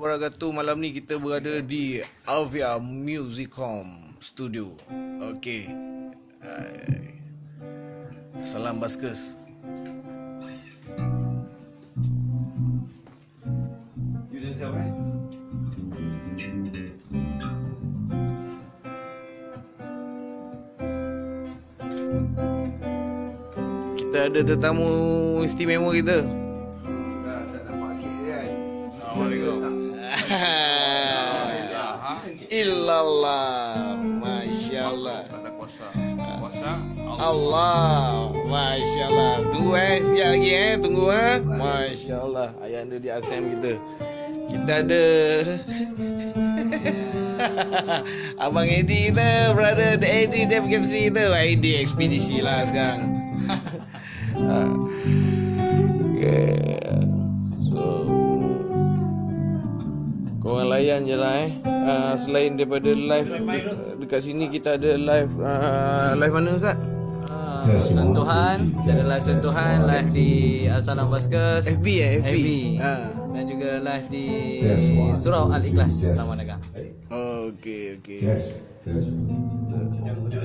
wabarakatuh. Malam ni kita berada di Avia Musicom Studio. Okey. Salam Baskers. Kita ada tetamu istimewa kita. Assalamualaikum. Illallah, Masya Allah. Tak ada kuasa. Kuasa Allah, Masya Allah. Tunggu sekejap lagi tunggu Masya Allah. Ayah anda di ASEM kita. Kita ada Abang Eddie kita, brother Eddie Dev KFC kita. Eddie ekspedisi lah sekarang. Yeah. So korang layan je lah selain daripada live dekat sini, kita ada live live mana Ustaz? Sentuhan, ada live sentuhan, live di Salam Baskers, FB FB. Dan juga live di Surau Al-Ikhlas Taman Dagang. Okey. Test. Test 1 2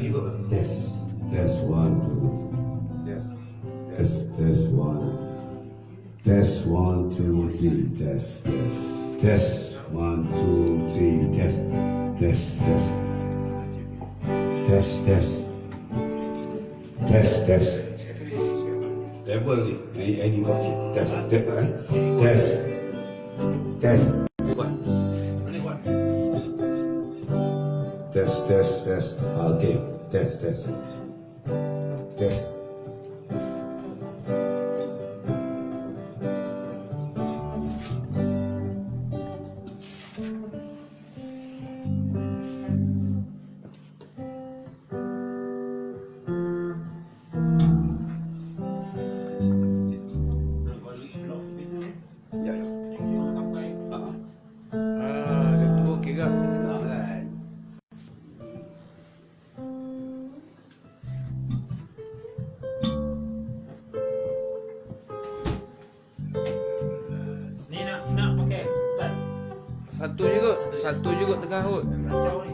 test 1 test 1 2 3 test 1 2 3 test level ni ini kau test okay test Okey ke? Ni nak pakai tak? Satu je kot tengah kot. Kacau ni.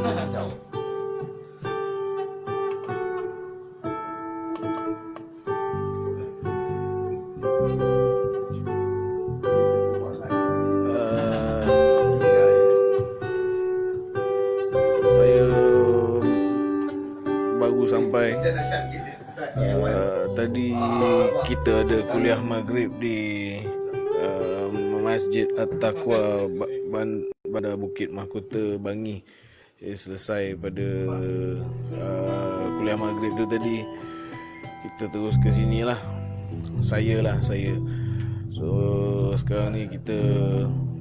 Kacau. Saya baru sampai. Tadi kita ada kuliah maghrib di Masjid At-Taqwa Bandar Bukit Mahkota Bangi. Selesai pada kuliah maghrib tu tadi, kita terus ke sini lah. Saya. So sekarang ni kita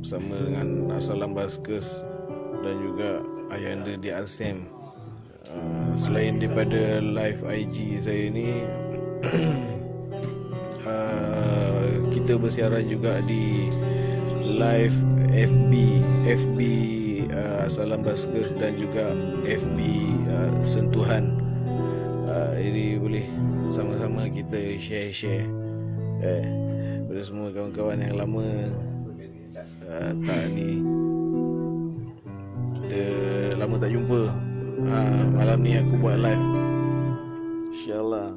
bersama dengan Salam Baskers dan juga ayahanda di ASEM. Selain daripada live IG saya ni, kita bersiaran juga di live FB Salam Baskers dan juga FB Sentuhan. Jadi boleh sama-sama kita share pada semua kawan-kawan yang lama tak ni, kita lama tak jumpa. Malam ni aku buat live, InsyaAllah.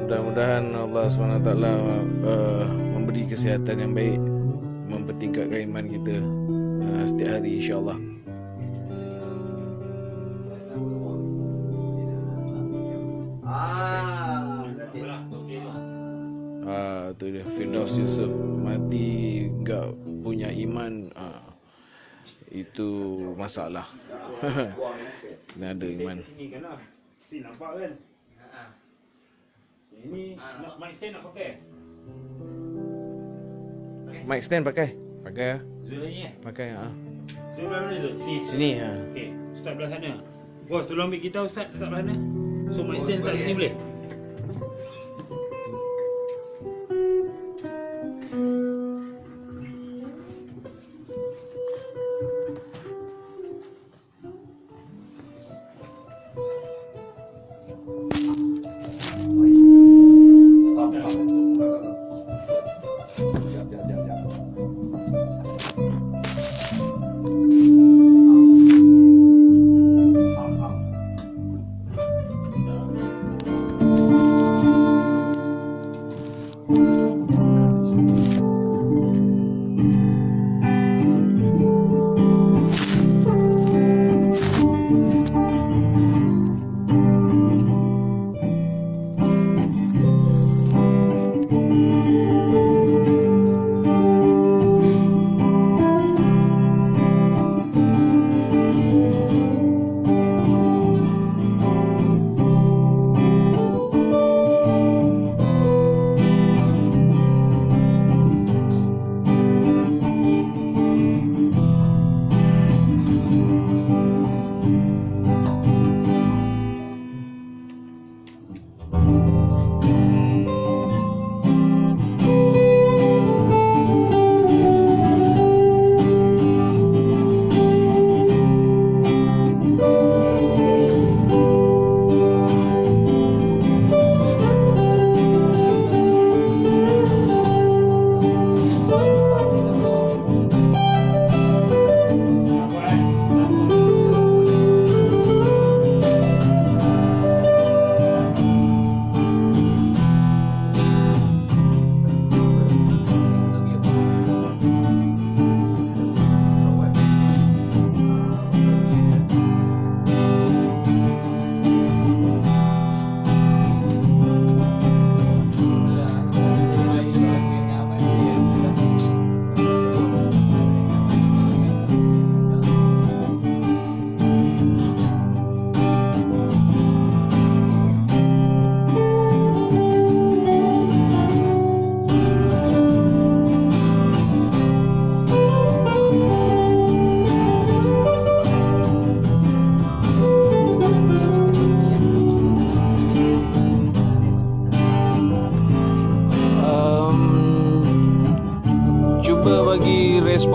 Mudah-mudahan Allah SWT memberi kesihatan yang baik, mempertingkatkan iman kita setiap hari, insyaAllah. Tu dia, Firdaus Yusof mati enggak punya iman, itu masalah. Kena ada iman. Sini kan lah. Sini nampak kan? Ini nak mic stand nak pakai? Mic stand pakai Zul ni pakai Zul belah mana Zul? sini Okey, Ustaz belah sana. Bos, tolong ambil kita Ustaz letak belah sana. So mic stand tak sini boleh?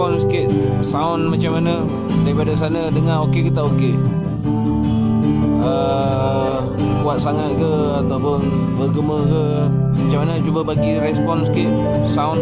respon sikit sound macam mana daripada sana, dengar okey ke tak okey. Kuat sangat ke ataupun bergema ke, macam mana, cuba bagi respon sikit sound.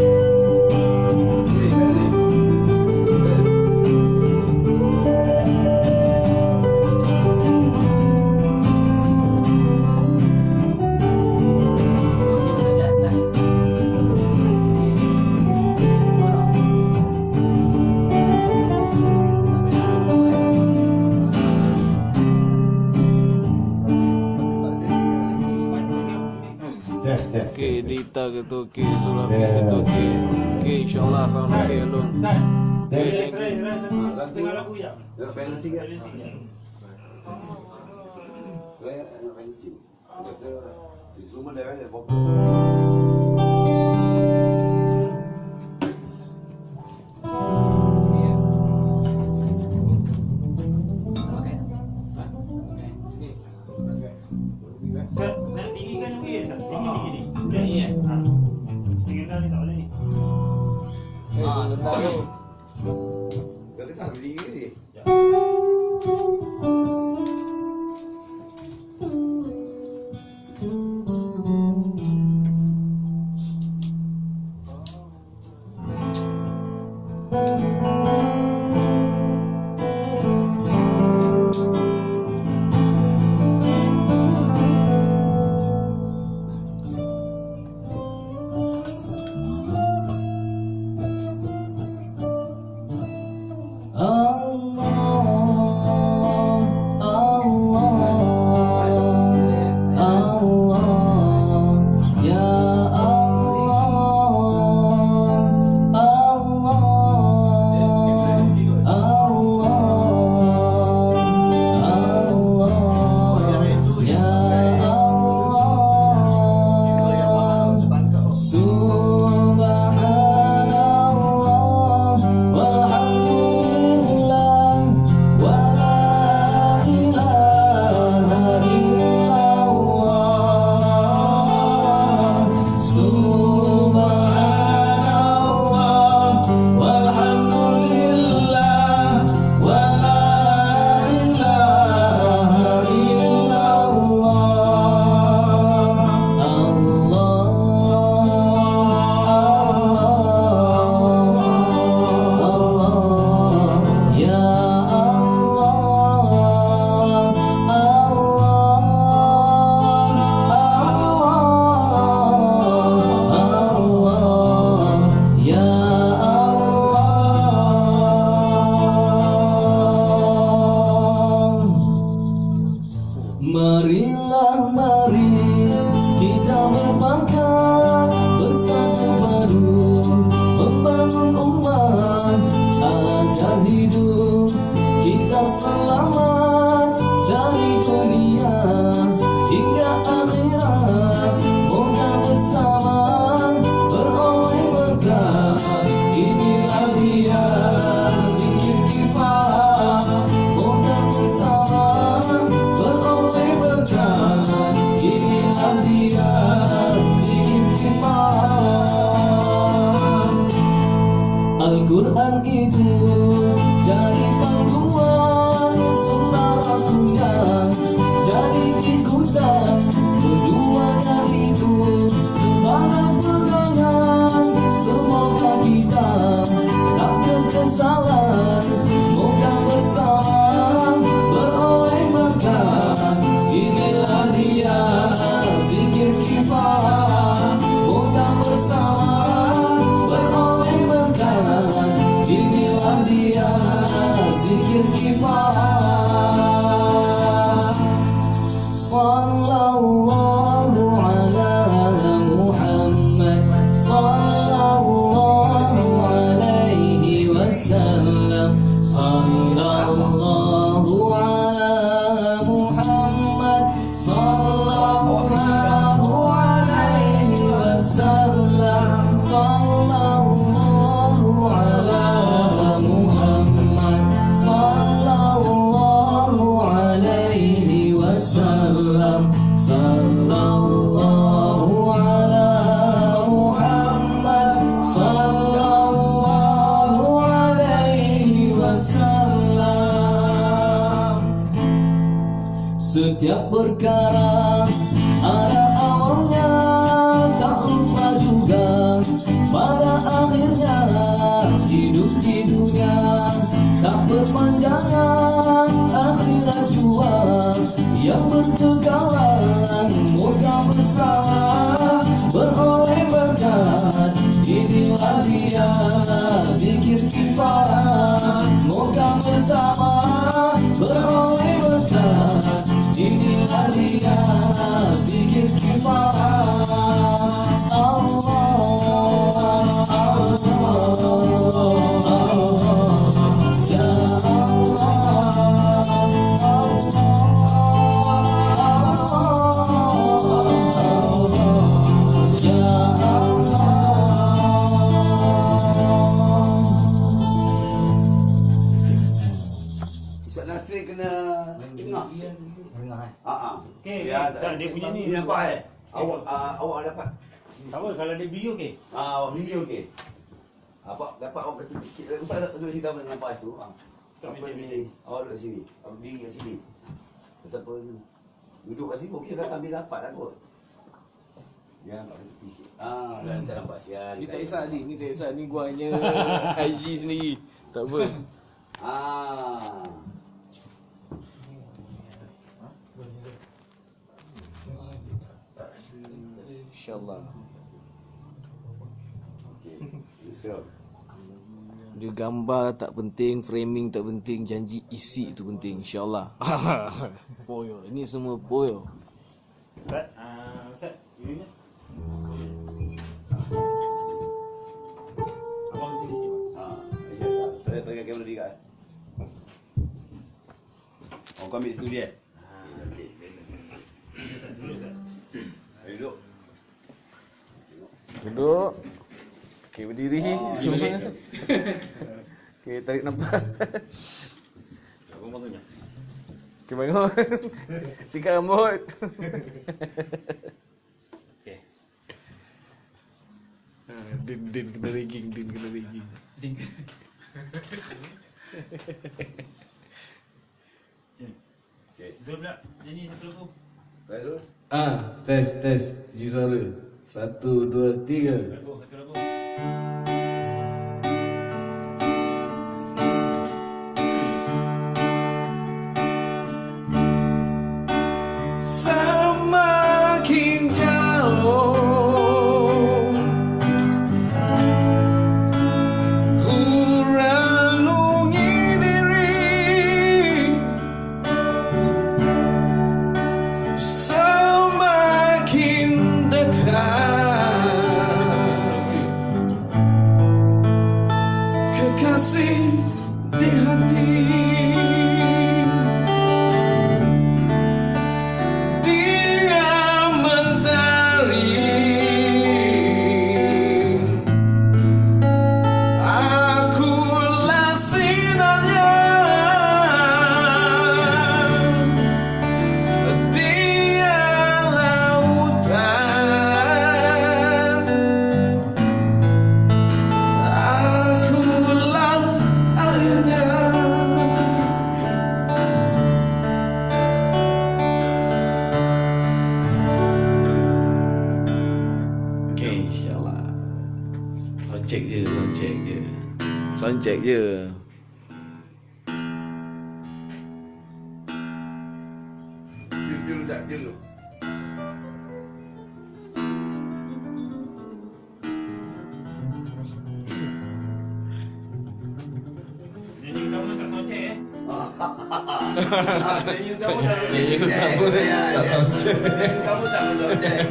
Test. Okey, Dita kata okey, Zulafiz kata okey. Okey, insyaAllah sound okey Alun. Okay, thank you. Tengah lagu ya. Fancy kan? Fancy. Biasa semua level dia vokal. Nak tinggikan lagi tak? Tinggi ni. Tinggi. Tinggikan ni tak boleh ni. Kata tak tinggi ni. Marilah mari kita berpangkat bersatu padu membangun umat agar hidup kita selamat dari dunia hingga akhirat. Moga bersama beroleh berkah. Inilah dia zikir kifayah. Moga bersama beroleh berkah. Inilah dia zikir kifayah. Al-Quran itu jadi panduan, sunnah Rasulnya jadi ikutan. Keduanya itu sebagai pegangan. Semoga kita tak kesalahan. Moga bersama beroleh berkah. Inilah dia zikir kifayah. Moga bersama beroleh berkah. Inilah dia zikir kifayah. Sallallahu ala Muhammad, sallallahu alaihi wasallam, sallallahu ala Muhammad, sallallahu alaihi wasallam, sallallahu ala Muhammad, sallallahu alaihi wasallam, sallallahu ala Muhammad, sallallahu alaihi Tiap perkara ada awalnya, tak lupa juga pada akhirnya. Hidup di dunia tak berpanjangan, akhirat jua yang bertegangan. Moga bersama beroleh berkat, inilah dia zikir kifarah. Moga bersama beroleh berkat, inilah dia zikir kifarah. Allah, Allah, Allah, ya Allah, Allah, ya Allah. Ustaz Nasri kena tengah. Okey, Ya, tak, dia punya ni. Dia nampak awak dapat. Tak apa, kalau dia video okey. Awak video okey. Dapat awak kata sikit. Ustaz duduk sini tahu nampak tu. Stop Apa meja, ni? Awak duduk sini. Awak diri kat sini. Betapa ni. Duduk kat sini okey dah ambil dapat dah kot. Dia nampak tepi sikit. Dah tak nampak sial. Ni tak kisah ni, ni tak kisah. Ni gua hanya IG sendiri. Tak apa. InsyaAllah. Okey. Serap. Dia gambar tak penting, framing tak penting, janji isi tu penting, insyaAllah. Poyo, ini semua poyo. Ustaz, Ustaz, ini ni. Abang mesti di sini. Saya pakai kamera dia. Oh, kau ambil tu dia. Duduk. Duduk. Okey, berdiri semua. Okey, tarik nafas. Abang bangunnya. Okey, bangun. Sikat rambut. Okey. Din kena rigging, Din kena rigging. Okey. Zul pula nyanyi satu lagu. Baik tu. Tes. Uji suara. 1, 2, 3. Satu lagu. Semakin jauh ku renungi diri, semakin dekat kekasih di hati. Soundcheck je. Jom Ustaz, jom tu. Nyanyi utama tak soundcheck Nyanyi utama tak Nyanyi utama tak soundcheck. Nyanyi utama tak soundcheck.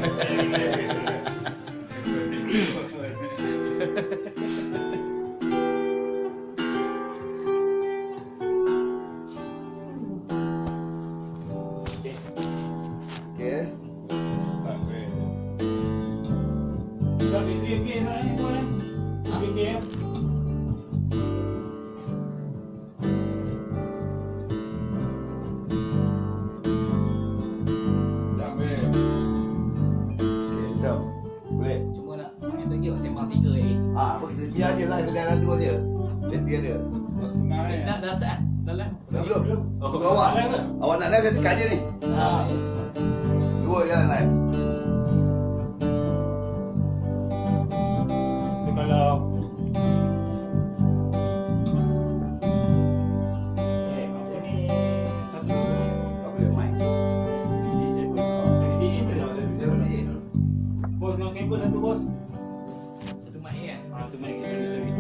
Okey. Dah fikir sana tu kan. Fikir. Okey, jom. Boleh. Cuma nak kita pergi sembang 3 lagi. Apa kita biar je lah, kita ada dua je. Dia ada. Setengah Dah start dah lah. Dah belum? Oh, Tunggu awak. dah ke? Awak nak live ke tekan je ni? Dua jalan live. So, kalau apa ni? Satu Tak boleh main. Bos nak kabel satu bos. Satu mic kan? Satu mic kita bisa ni.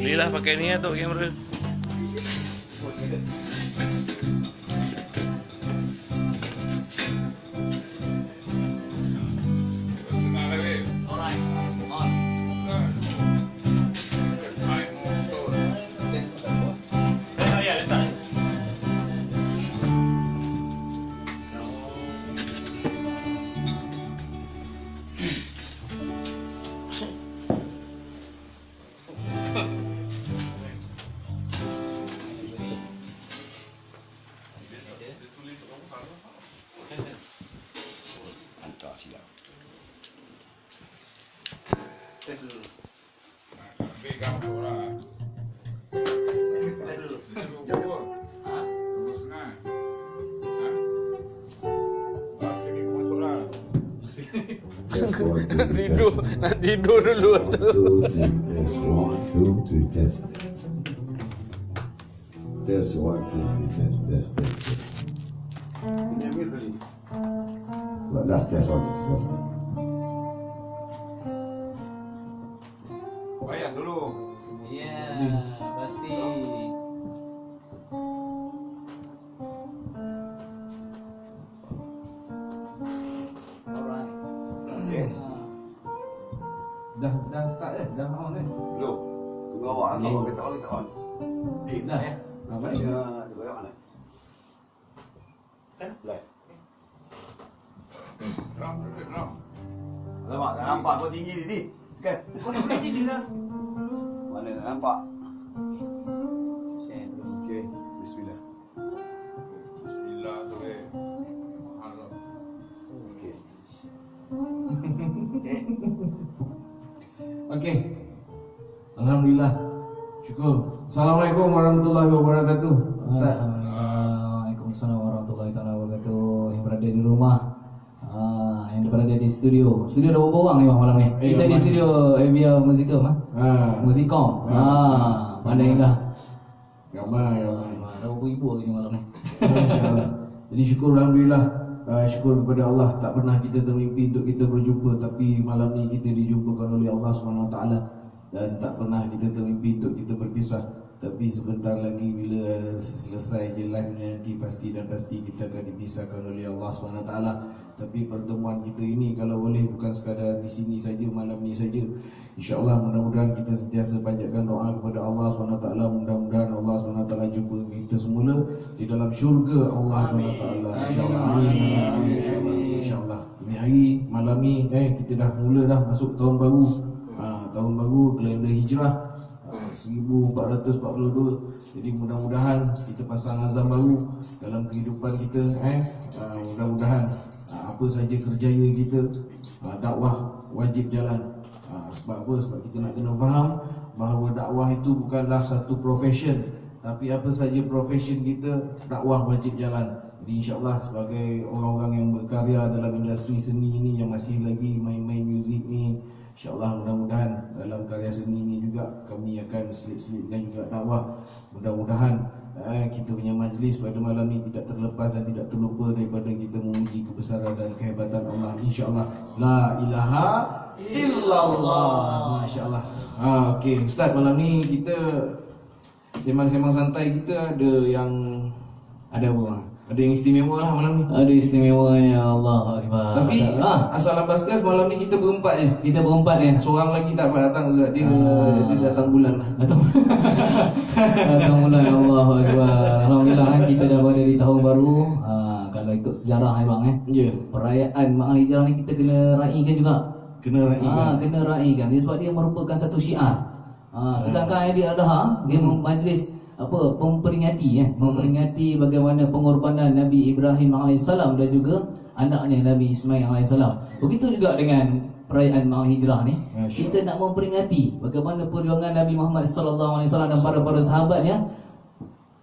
Boleh lah pakai ni lah tu kamera. Tengah lagi. Alright, on. Ya, letak. Hantar silap. Ambil gambar lah. Lurus senang. Sini masuk lah. Nak tidur dulu. Test 1, 2, 3, test. Test 1, 2, 3, test. Ini ambil beli. Last test 1, 2, test. Bayar dulu. Ya, pasti. Alright. Okey. Dah start dah on Belum. Tunggu awak lah. Awak kata on, kita on. Dah ya. Baik. Tunggu awak mana? Kan? Live. Terang, terang. Alamak, tak nampak kau tinggi ni. Kan? Kau nak beli sini lah. Mana tak nampak? Share terus. Okey, bismillah. Bismillah tu mahal tu. Okey. Okey. Alhamdulillah. Syukur. Assalamualaikum warahmatullahi wabarakatuh. Ustaz. Waalaikumsalam warahmatullahi wabarakatuh. Yang berada di rumah, yang berada di studio. Studio ada berapa orang ni bang malam ni? Kita di studio Avia Musicom Musicom. Pandai dah. Ramai. Ada berapa ibu lagi ni malam ni? InsyaAllah. Jadi syukur Alhamdulillah. Syukur kepada Allah. Tak pernah kita termimpi untuk kita berjumpa, tapi malam ni kita dijumpakan oleh Allah SWT. Dan tak pernah kita termimpi untuk kita berpisah. Tapi sebentar lagi bila selesai je live ni nanti pasti kita akan dipisahkan oleh Allah SWT. Tapi pertemuan kita ini kalau boleh bukan sekadar di sini saja, malam ni saja. InsyaAllah mudah-mudahan kita sentiasa panjatkan doa kepada Allah SWT. Mudah-mudahan Allah SWT jumpa kita semula di dalam syurga Allah SWT. InsyaAllah. Amin. InsyaAllah. Ini hari malam ni kita dah mula dah masuk tahun baru. Tahun baru kalender hijrah 1442. Jadi mudah-mudahan kita pasang azam baru dalam kehidupan kita. Mudah-mudahan apa saja kerjaya kita, dakwah wajib jalan. Sebab apa? Sebab kita nak kena faham bahawa dakwah itu bukanlah satu profession, tapi apa saja profession kita, dakwah wajib jalan. Jadi insyaAllah sebagai orang-orang yang berkarya dalam industri seni ini, yang masih lagi main-main muzik ni, InsyaAllah mudah-mudahan dalam karya seni ini juga kami akan selit-selitkan juga dakwah. Mudah-mudahan kita punya majlis pada malam ini tidak terlepas dan tidak terlupa daripada kita memuji kebesaran dan kehebatan Allah. InsyaAllah. La ilaha illallah. MasyaAllah. Okey, Ustaz, malam ni kita sembang-sembang santai kita ada yang apa? Ada yang istimewa lah malam ni. Ada istimewanya, Allah Akbar. Tapi asal Ambaskas malam ni kita berempat je. Kita berempat ya. Seorang lagi tak dapat datang juga. Dia datang bulan lah. Datang bulan, Allah Akbar. Alhamdulillah kan kita dah berada di tahun baru. Kalau ikut sejarah bang Ya. perayaan Mak Hijrah ni kita kena raikan juga. Kena raikan. Kena raikan. Dia sebab dia merupakan satu syiar. Sedangkan Aidil Adha, dia majlis apa memperingati memperingati bagaimana pengorbanan Nabi Ibrahim alaihissalam dan juga anaknya Nabi Ismail alaihissalam. Begitu juga dengan perayaan Malam Hijrah ni. Kita nak memperingati bagaimana perjuangan Nabi Muhammad sallallahu alaihi wasallam dan para sahabatnya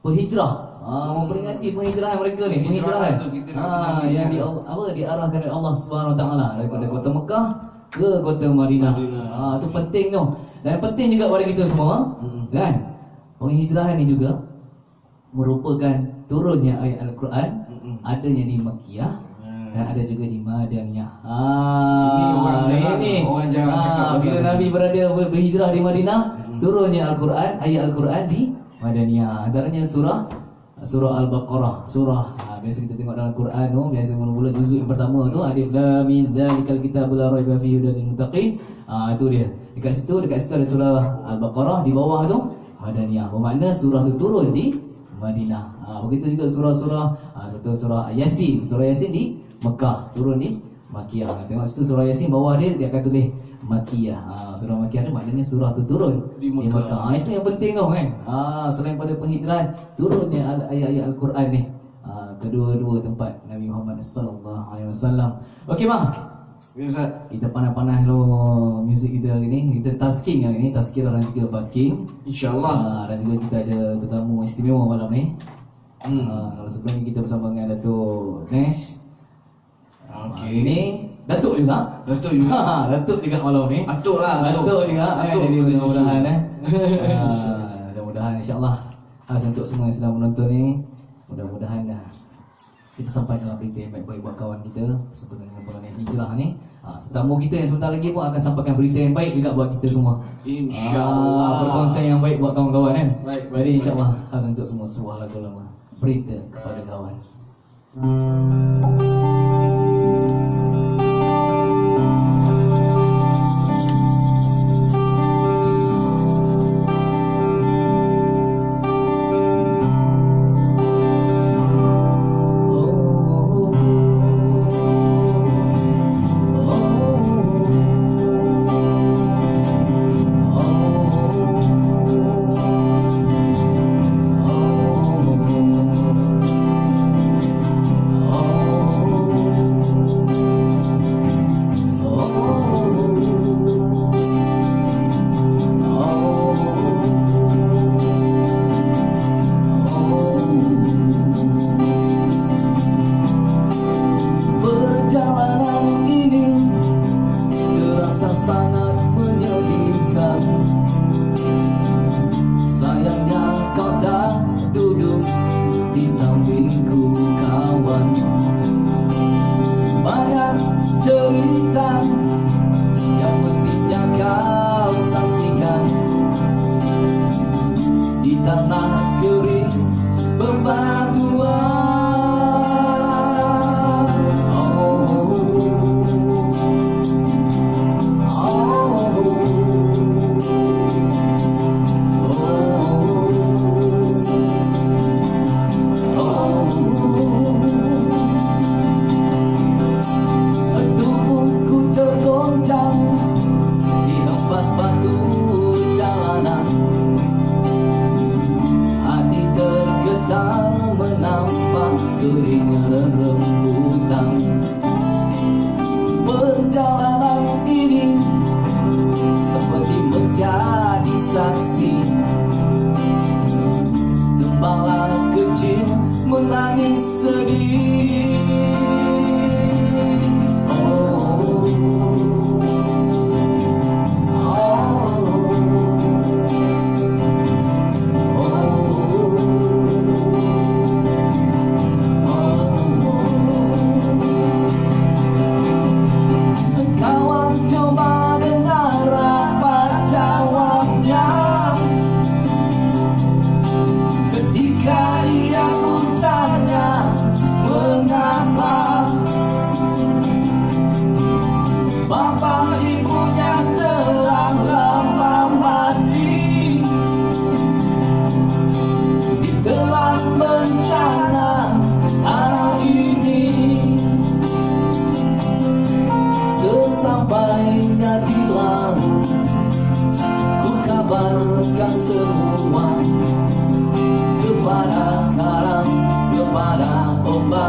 berhijrah. Memperingati penghijrahan mereka ni, penghijrahan. Yang diarahkan oleh Allah Subhanahu Wa Taala daripada kota Mekah ke kota Madinah. Tu penting tu. Dan penting juga pada kita semua, kan? Penghijrahan ni juga merupakan turunnya ayat Al-Quran, adanya di Makkiyah dan ada juga di Madaniyah. Ini orang jangan cakap bila Nabi berada berhijrah di Madinah, turunnya Al-Quran, ayat Al-Quran di Madaniyah. Antaranya surah Al-Baqarah. Biasa kita tengok dalam Quran tu, biasa mula-mula juzuk yang pertama tu Alif Lam Mim Dzalikal Kitabu La Raiba Fihi Hudal Lil Muttaqin. Itu dia. Dekat situ ada surah Al-Baqarah, di bawah tu Madaniyah. Bermakna surah tu turun di Madinah. Begitu juga surah-surah contoh surah Yasin. Surah Yasin di Mekah, turun di Makkiyah. Tengok situ surah Yasin, bawah dia akan tulis Makkiyah. Surah Makkiyah ni maknanya surah tu turun di Mekah. Itu yang penting tu kan. Selain pada penghijrahan, turunnya ayat-ayat Al-Quran ni. Kedua-dua tempat Nabi Muhammad sallallahu alaihi wasallam. Okey bang. Ustaz. Kita panah-panah lo muzik kita hari ni. Kita tasking hari ni, tazkirah dan juga basking. InsyaAllah. Dan juga kita ada tetamu istimewa malam ni. Kalau sebelum ni kita bersama dengan Datuk Nesh. Okey. Ini Datuk juga. Datuk juga malam ni. Atuk lah. Datuk juga. Datuk. Jadi mudah-mudahan mudah-mudahan insya-Allah untuk semua yang sedang menonton ni, mudah-mudahan kita sampai dalam berita yang baik-baik buat kawan kita sempena dengan bulan hijrah ni. Tetamu kita yang sebentar lagi pun akan sampaikan berita yang baik juga buat kita semua. InsyaAllah. Perkongsian yang baik buat kawan-kawan kan. Baik. Jadi insya-Allah untuk semua sebuah lagu lama. Berita kepada kawan. Oh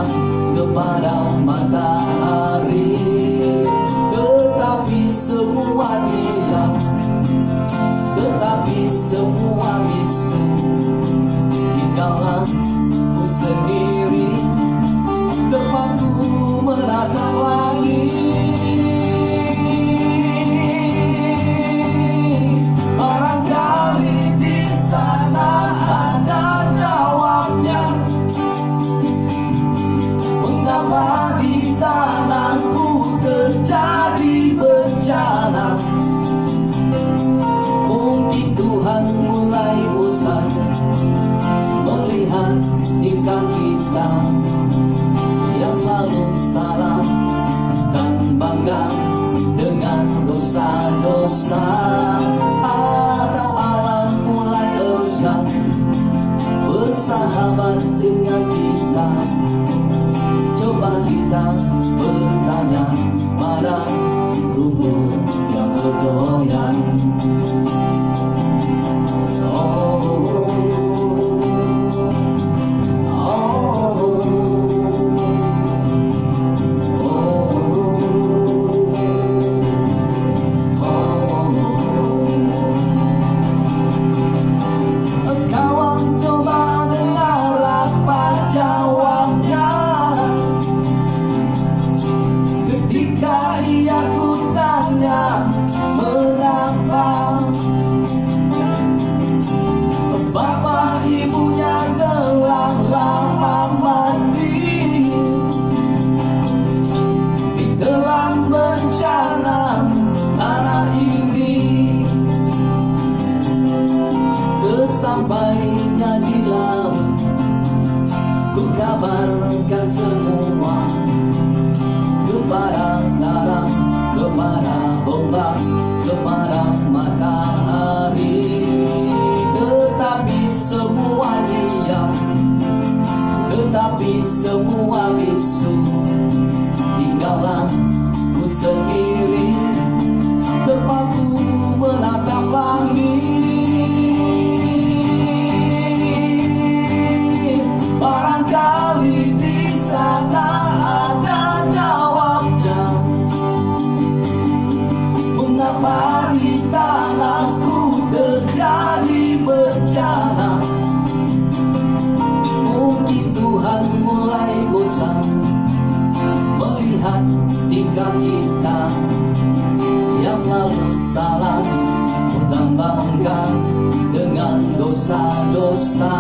terbang kepada matahari. Tetapi semua hilang, tetapi semua bisu. Tinggallah ku sendiri, terpaku menatap langit. Barangkali di sana ada jawabnya. Mengapa di sana ku terjadi bencana? Mungkin Tuhan mulai bosan melihat tingkah kita yang selalu salah dan bangga dengan dosa-dosa. Atau alam mulai usah bersahabat dengan kita. Coba kita bertanya pada rumput yang bergoyang. Kawan coba dengar apa jawabnya ketika ia kutanya mengapa bapak ibunya telah lama mati. Ditelan bencana tanah ini. Sesampainya di laut, ku kabarkan semua kepada karang, kepada ombak, kepada matahari. Tetapi semua diam, tetapi semua bisu. Tinggallah ku sendiri, terpaku menatap langit. Barangkali di sana ada jawabnya. Mengapa di tanahku terjadi bencana? Mungkin Tuhan mulai bosan melihat tingkah kita yang selalu salah dan bangga dengan dosa-dosa.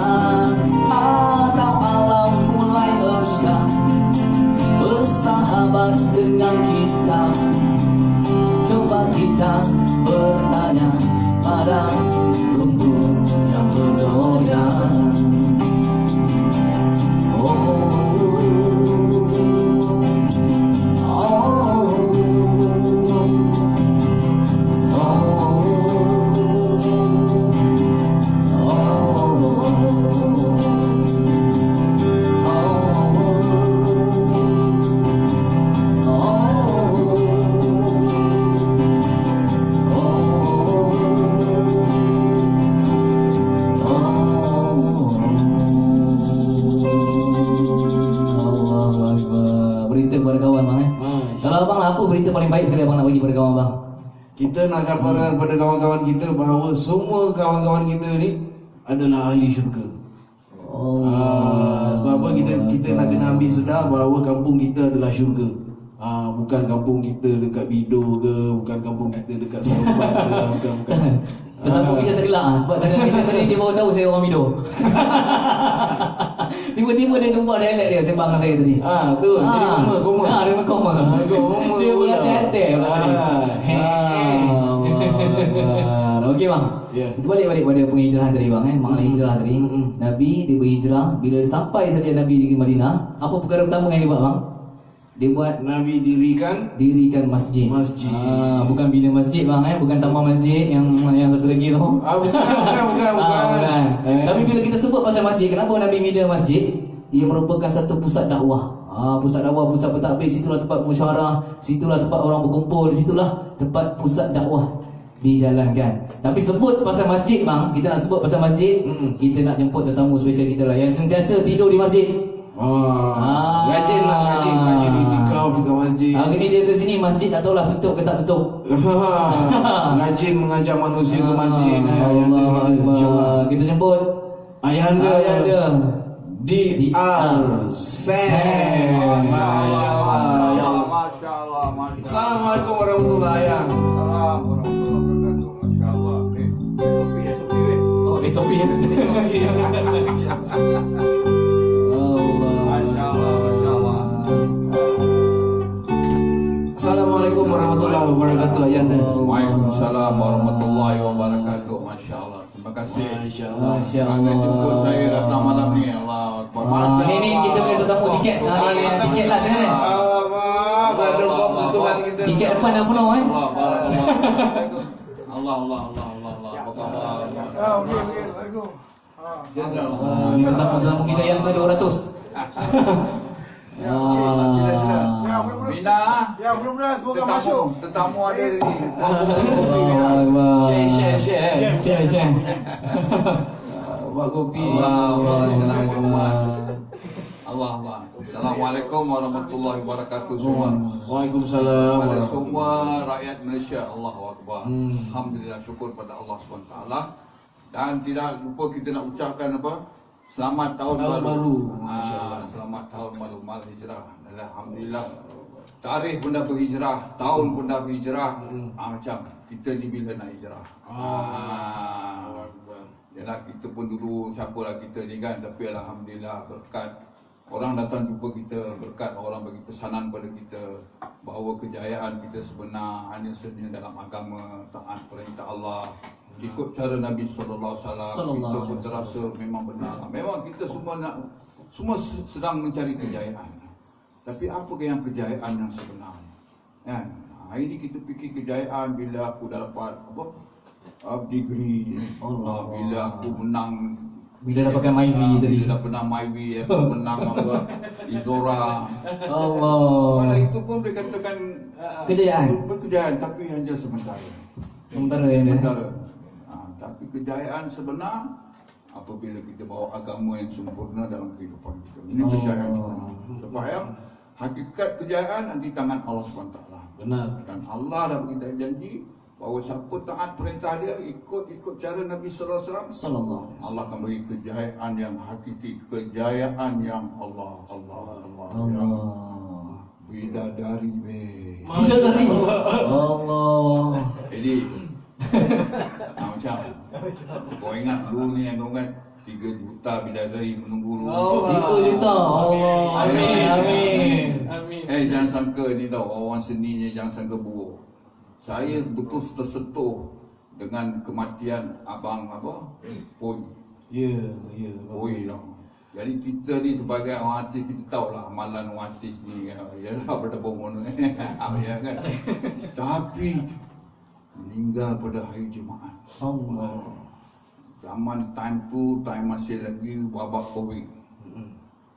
Atau alam mulai usah bersahabat dengan kita. Coba kita bertanya pada rumput yang bergoyang. Berita paling baik sekali abang nak bagi pada kawan abang. Kita nak kabarkan pada kawan-kawan kita bahawa semua kawan-kawan kita ni adalah ahli syurga. Sebab apa kita nak kena ambil sedar bahawa kampung kita adalah syurga. Bukan kampung kita dekat Bido ke, bukan kampung kita dekat Seremban ke, bukan. Tetapi kita tergelak sebab tangan kita tadi dia baru tahu saya orang Mido. Tiba-tiba dia nampak dialek dia sembang dengan saya tadi. Tu, jadi koma. Dia memang koma. Dia berhati-hati pula tadi. Okey bang. Kita balik pada penghijrahan tadi bang mengenai hijrah tadi. Nabi dia berhijrah, bila sampai saja Nabi di Madinah, apa perkara pertama yang dia buat bang? Dia buat Nabi dirikan masjid. Bukan bina masjid bang bukan tambah masjid yang satu lagi tu. Bukan. Tapi bila kita sebut pasal masjid, kenapa Nabi bina masjid? Ia merupakan satu pusat dakwah. Pusat dakwah, pusat pentadbir, situlah tempat musyawarah, situlah tempat orang berkumpul, situlah tempat pusat dakwah dijalankan. Tapi sebut pasal masjid bang, kita nak sebut pasal masjid, kita nak jemput tetamu spesial kita lah yang sentiasa tidur di masjid. Rajin lah, rajin iktikaf ke masjid. Hari ni dia ke sini, masjid tak tahulah tutup ke tak tutup. Rajin mengajak manusia ke masjid. Allah InsyaAllah. Kita jemput Ayahanda DR Sam. Masya Allah. Ya Allah. Masya Allah, Masya Allah. Assalamualaikum warahmatullahi wabarakatuh. Assalamualaikum warahmatullahi wabarakatuh. Masya Allah. Oh SOP Masya Allah, Masya Allah. Assalamualaikum warahmatullahi wabarakatuh ayahanda. Waalaikumsalam warahmatullahi wabarakatuh. Masya Allah. Terima kasih. Masya Allah. Masya Kerana jemput Allah. saya datang malam ni. Allah Akbar. Masya Ni kita boleh tetamu tiket. Ni tiket lah sini. Allah, ada box sentuhan kita. Tiket depan dah penuh kan. Allah, Allah, Allah, Allah, Allah. Apa khabar? Ni tetamu kita yang ke-200. Mina, Ya, mudah-mudahan semoga tetamu, masuk. tetamu ada ni. Share. Buat kopi. Allah. Assalamualaikum warahmatullahi wabarakatuh semua. Waalaikumsalam Pada warahmatullahi semua rakyat Malaysia, Allahu Akbar. Alhamdulillah, syukur pada Allah SWT. Dan tidak lupa kita nak ucapkan apa? Selamat tahun baru. Selamat tahun baru mal hijrah. Alhamdulillah. Tarikh pun dah berhijrah, tahun pun dah berhijrah. Macam kita ni bila nak hijrah. Yalah, kita pun dulu siapalah kita ni kan, tapi alhamdulillah berkat orang datang jumpa kita, berkat orang bagi pesanan pada kita bahawa kejayaan kita sebenar hanya sebenarnya dalam agama, taat perintah Allah, ikut cara Nabi sallallahu alaihi wasallam. Kita pun terasa memang benar. Memang kita semua sedang mencari kejayaan. Tapi apakah yang kejayaan yang sebenarnya? Kan? Hari ini kita fikir kejayaan bila aku dah dapat degree, bila aku menang, Bila dapatkan Myvi tadi. bila dah menang Myvi, aku menang apa Izora. Allah. Walau itu pun boleh katakan Kejayaan. kejayaan, tapi hanya sementara. Sementara ini. Sementara. Tapi kejayaan sebenar apabila kita bawa agama yang sempurna dalam kehidupan kita. Ini kejayaan sebenar. Sebab hakikat kejayaan di tangan Allah SWT. Benar. Dan Allah dah bagi janji bahawa siapa taat perintah dia, ikut cara Nabi sallallahu alaihi wasallam, Sallallahu alaihi Allah akan bagi kejayaan yang hakiki, kejayaan yang Allah. Allah. Bidadari be. Bidadari. Allah. Jadi macam kau ingat dulu ni yang kau ingat 3 juta bidadari menunggu dulu. 3 juta. Allah. Amin. Jangan sangka ni tau, orang seni ni jangan sangka buruk. Saya betul tersentuh dengan kematian abang Poi. Ya. Poi lah. Jadi kita ni sebagai orang artis, kita tahulah amalan orang artis ni ialah berdebong ya kan. Tapi meninggal pada hari Jumaat. Allah. Zaman time tu, time masih lagi wabak Covid.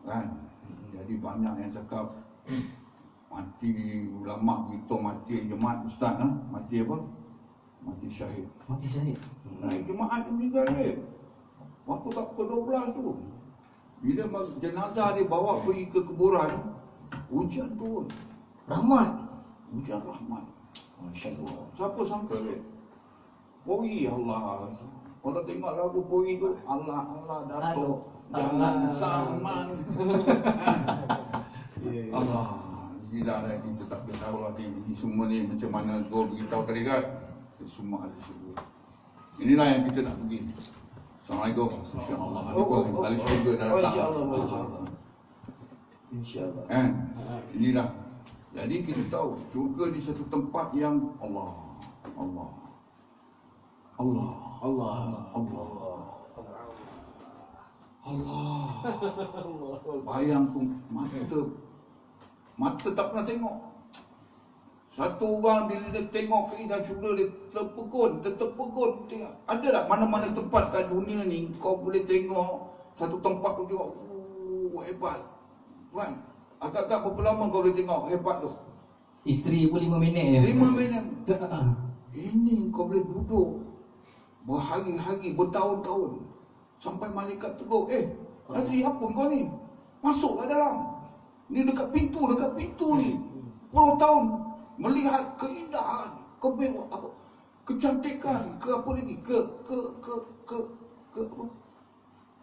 Kan? Jadi banyak yang cakap mati ulama kita, mati jemaat ustaz mati apa? Mati syahid. Mati syahid. Naik jemaat meninggal dia. Waktu tak pukul 12 tu. Bila jenazah dia bawa pergi ke kuburan, hujan turun. Rahmat. Hujan rahmat. Masya-Allah. Siapa sangka dia? Poi Allah. Kalau tengok lagu Poi tu, Allah Datuk jangan saman. Allah. Tidak ada, kita tak boleh tahu lah ni semua ni macam mana Zul beritahu tadi kan. Semua ada syurga. Inilah yang kita nak pergi. Assalamualaikum. InsyaAllah. Ahli syurga dah datang. InsyaAllah. Kan? Inilah. Jadi kita tahu syurga di satu tempat yang Allah. Bayang tu mata tak pernah tengok. Satu orang bila dia tengok keindahan syurga, dia terpegun. Ada tak mana-mana tempat kat dunia ni kau boleh tengok satu tempat tu tengok, hebat kan? Agak-agak berapa lama kau boleh tengok hebat tu? Isteri pun 5 minit je. 5 minit. Ini kau boleh duduk berhari-hari, bertahun-tahun, sampai malaikat tegur, Nazri apa kau ni? Masuklah dalam. Ni dekat pintu ni. 10 tahun melihat keindahan, kecantikan, apa lagi? Apa?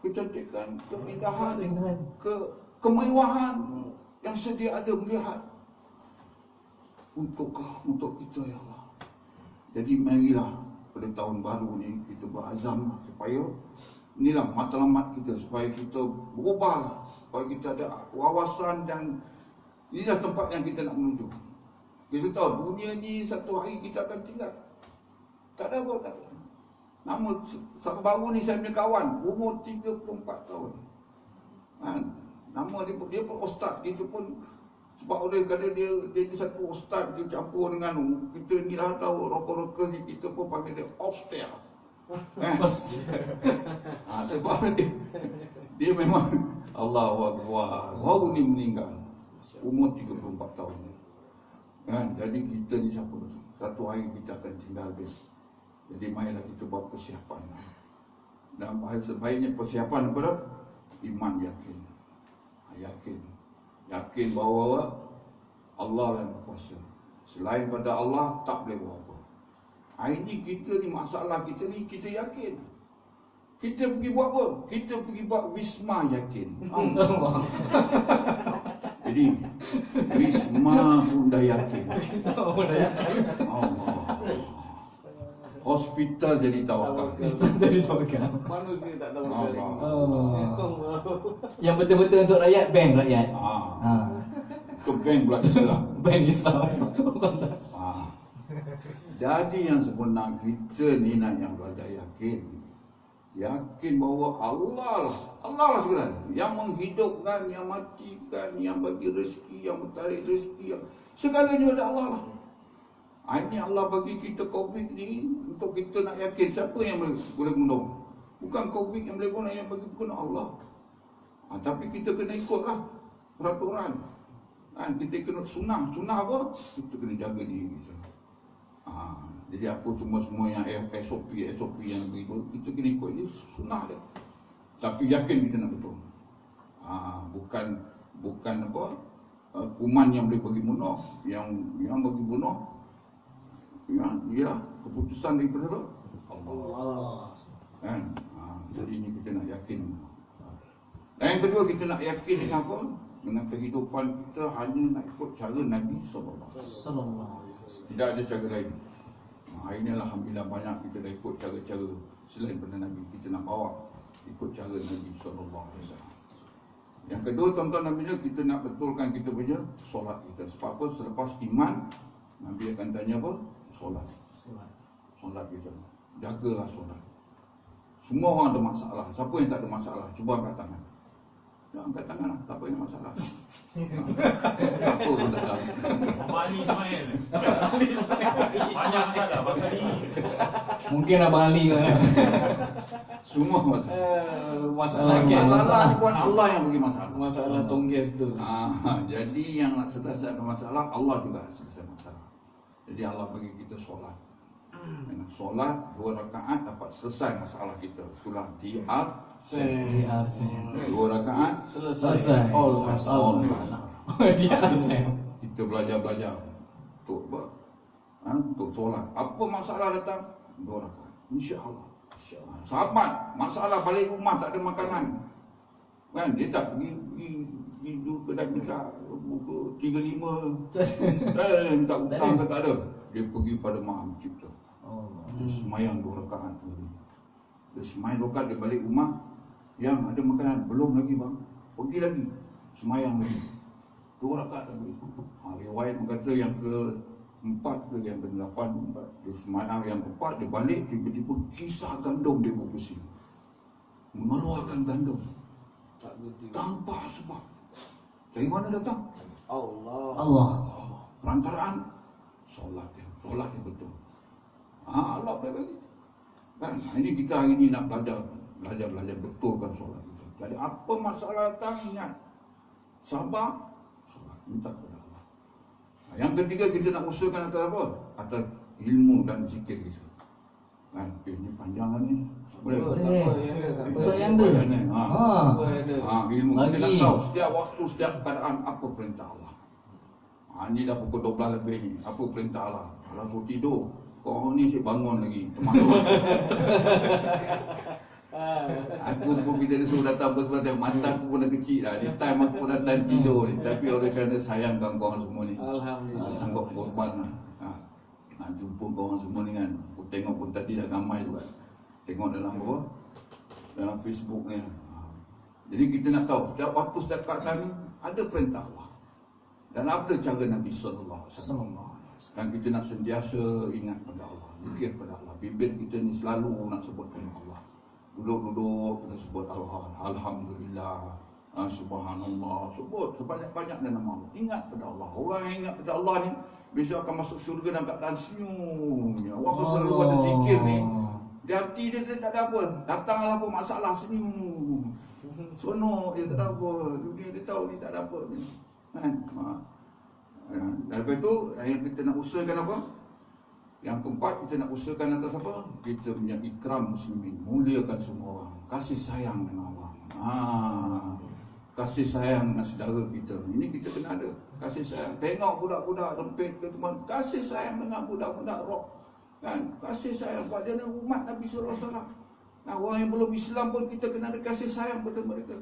Kecantikan, keindahan, kemewahan yang sedia ada melihat. Untuk kita ya Allah. Jadi marilah pada tahun baru ni kita berazam supaya inilah matlamat kita, supaya kita berubahlah, supaya kita ada wawasan, dan inilah tempat yang kita nak menuju. Kita tahu dunia ni satu hari kita akan tinggal. Tak ada apa, tak ada. Nama baru ni saya punya kawan, umur 34 tahun. Nama dia pun ustaz, kita pun sebab oleh kerana dia satu ustaz, dia campur dengan kita ni lah tahu rokok-rokok ni, kita pun panggil dia Ofstel. Sebab dia memang Allahu Akbar, baru ni meninggal umur 34 tahun. Jadi kita ni siapa? Satu hari kita akan tinggal dia. Jadi marilah kita buat persiapan. Dan sebaiknya persiapan apa dah? Iman, yakin. Yakin bahawa Allah lah yang berkuasa. Selain pada Allah tak boleh buat apa. Hari ni kita ni, masalah kita ni, kita yakin. Kita pergi buat apa? Kita pergi buat Wisma Yakin. Jadi Wisma pun dah yakin. Allah. Hospital jadi tawakal. Manusia tak tahu Yang betul-betul untuk rakyat, bank rakyat. Ke bank pula Islam. Bank Islam. Jadi yang sebenar kita ni nak yang belajar yakin bahawa Allah lah segala, yang menghidupkan, yang matikan, yang bagi rezeki, yang menarik rezeki, yang segalanya ada Allah lah. Ini Allah bagi kita COVID ni untuk kita nak yakin siapa yang boleh guna. Bukan COVID yang boleh guna, yang bagi guna Allah. Tapi kita kena ikutlah peraturan. Kita kena sunnah apa? Kita kena jaga diri kita. Jadi apa semua yang SOP yang begitu, kita kena ikut ni sunnah dia. Tapi yakin kita nak betul. Bukan apa? Kuman yang boleh bagi bunuh, yang bagi bunuh. Ya, keputusan daripada Allah. Jadi ini kita nak yakin. Dan yang kedua, kita nak yakin dengan apa? Dengan kehidupan kita hanya nak ikut cara Nabi SAW. Tidak ada cara lain. Hari ini alhamdulillah banyak kita dah ikut cara-cara selain daripada Nabi. Kita nak bawa ikut cara Nabi SAW. Yang kedua, tuan-tuan dan puan, kita nak betulkan kita punya solat kita. Sebab apa? Selepas iman, Nabi akan tanya apa? Solat kita. Jagalah solat. Semua orang ada masalah. Siapa yang tak ada masalah? Cuba angkat tangan. Ya, angkat tangan lah. Tak apa yang masalah. Apa pun tak ada. Abang Ali Ismail. Banyak masalah Abang Ali. Mungkin Abang Ali kan. Semua masalah. Masalah bukan Allah yang bagi masalah. Masalah tongges tu. Jadi yang nak selesaikan masalah, Allah juga selesai masalah. Jadi Allah bagi kita solat. Dengan solat 2 rakaat dapat selesai masalah kita. Itulah DRC. 2 rakaat Selesai. All masalah. DRC. Kita belajar untuk apa? Untuk solat. Apa masalah datang? 2 rakaat. Insya-Allah. Sahabat, masalah balik rumah tak ada makanan. Kan dia tak pergi kedai minta buku 35 minta hutang ke tak ada. Dia pergi pada Maha Mencipta. Dia semayang 2 rakaat dulu. Dia semayang 2 rakaat, dia balik rumah, yang ada makanan belum lagi bang. Pergi lagi semayang lagi 2 rakaat lagi. Riwayat berkata yang ke-4 ke yang ke-8, dia semayang yang ke-4, dia balik, tiba-tiba kisah gandum dia berpusing, mengeluarkan gandum tanpa sebab. Dari mana datang? Allah. Perantaraan solat yang betul. Allah bagi. Kan? Ini kita hari ini nak belajar betulkan solat kita. Jadi apa masalah datang, ingat. Sabar, solat, minta kepada Allah. Yang ketiga, kita nak usahakan atas apa? Atas ilmu dan zikir kita. Kan, ni panjang kan ni. Boleh? Boleh. Betul yang ada. Ilmu kita nak Lagi. tahu setiap waktu, setiap keadaan apa perintah Allah. Ni dah pukul 12 lebih ni. Apa perintah Allah? Kalau suruh tidur, kau ni asyik bangun lagi. Termasuk. Aku pun bila dia suruh datang bersebelah, mata aku pun dah kecil dah. Di time aku dah time tidur ni. Tapi oleh kerana sayangkan korang semua ni, Alhamdulillah. sanggup korban lah. Nak jumpa korang semua ni kan. Aku tengok pun tadi dah ramai tu kan. Tengok dalam apa? Dalam Facebook ni. Jadi kita nak tahu setiap waktu, setiap keadaan ni ada perintah Allah. Dan ada cara Nabi SAW. Dan kita nak sentiasa ingat pada Allah, zikir pada Allah. Bibir kita ni selalu nak sebut nama Allah. Duduk-duduk kita sebut Allah, Alhamdulillah, Subhanallah, sebut sebanyak-banyaknya nama Allah. Ingat pada Allah. Orang yang ingat pada Allah ni besok akan masuk syurga dalam keadaan senyum. Orang tu selalu ada zikir ni, di hati dia tak ada apa. Datanglah apa masalah, senyum. Sonok dia tak ada apa. Dunia dia tahu ni tak ada apa ni. Kan? Daripada itu yang kita nak usahakan apa? Yang keempat, kita nak usahakan atas apa? Kita punya ikram muslimin, muliakan semua orang, kasih sayang dengan orang. Kasih sayang dengan saudara kita. Ini kita kena ada kasih sayang. Tengok budak-budak rempit ke teman, kasih sayang dengan budak-budak rock. Kan? Kasih sayang pada umat Nabi sallallahu alaihi wasallam. Orang yang belum Islam pun kita kena ada kasih sayang pada mereka.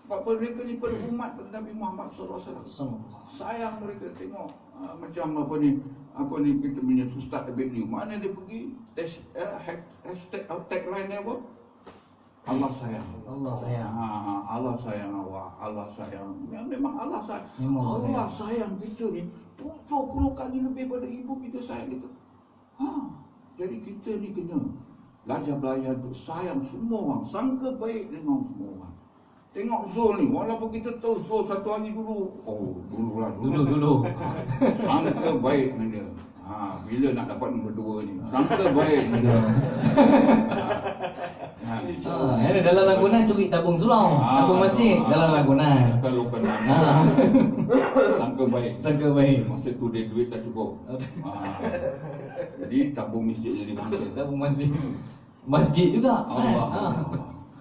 Sebab mereka ni pada umat pada Nabi Muhammad sallallahu alaihi wasallam. Sayang mereka, tengok macam apa ni kita punya Ustaz Abedli, mana dia pergi hashtag tagline dia apa? Allah sayang. Allah sayang. Allah sayang awak, Allah sayang. Memang Allah sayang. Memang Allah sayang kita ni 70 kali lebih pada ibu kita sayang kita. Jadi kita ni kena belajar untuk sayang semua orang, sangka baik dengan semua orang. Tengok Zul ni, walaupun kita tahu Zul satu hari dulu, dulu. Sangka baik dengan dia. Bila nak dapat nombor 2 ni, sangka baik dengan dia. Ada dalam lagunan curi tabung surau, tabung masjid dalam lagunan. Kalau kena sangka baik. Sangka baik. Masa tu dia duit tak cukup. Jadi tabung masjid jadi masa. Tabung masjid. Masjid juga. Allah.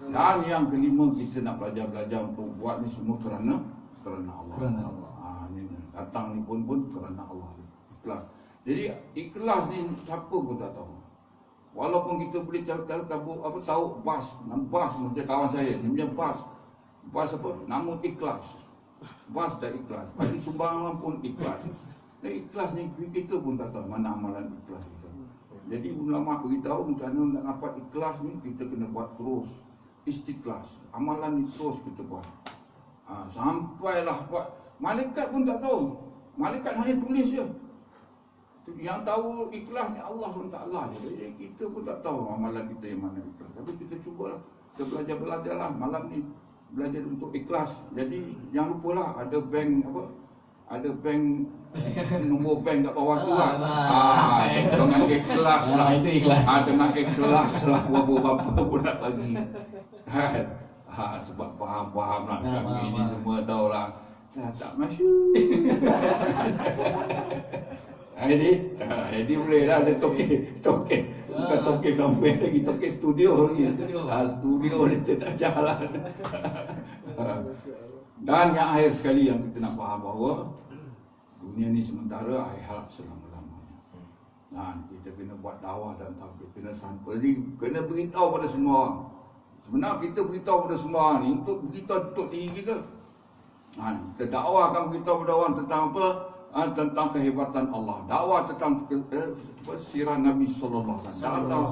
Dan yang kelima, kita nak belajar untuk buat ni semua kerana Allah. Kerana Allah. Ni datang ni pun kerana Allah. Ikhlas. Jadi ikhlas ni siapa pun tak tahu. Walaupun kita boleh tahu bas macam kawan saya, dia punya bas apa? Nama ikhlas. Bas dah ikhlas. Bagi sumbangan pun ikhlas. Dan ikhlas ni kita pun tak tahu mana amalan ikhlas kita. Jadi ulama beritahu macam mana nak dapat ikhlas ni, kita kena buat terus. Istikhlas. Amalan ni terus kita buat. Sampailah buat. Malaikat pun tak tahu. Malaikat hanya tulis je. Yang tahu ikhlas ni Allah SWT je. Jadi kita pun tak tahu amalan kita yang mana ikhlas. Tapi kita cubalah. Kita belajarlah malam ni. Belajar untuk ikhlas. Jadi jangan lupalah ada bank apa? Ada bank nombor bank kat bawah tu lah. Dengan ikhlas lah. Itu ikhlas. Dengan ikhlas lah. Bapa pun nak bagi. Sebab faham lah. Kami ni semua tahu lah. Saya tak masuk. Jadi boleh lah ada toke. Bukan toke sampai lagi, toke studio lagi. Studio dia tak jalan. Dan yang akhir sekali yang kita nak faham bahawa dunia ni sementara, akhirat selama-lamanya. Dan kita kena buat dakwah dan tabligh, kena sampai. Jadi kena beritahu pada semua orang. Sebenarnya kita beritahu pada semua orang ni untuk beritahu untuk diri kita. Kita dakwahkan beritahu pada orang tentang apa? Tentang kehebatan Allah. Dakwah tentang sirah Nabi sallallahu alaihi wasallam.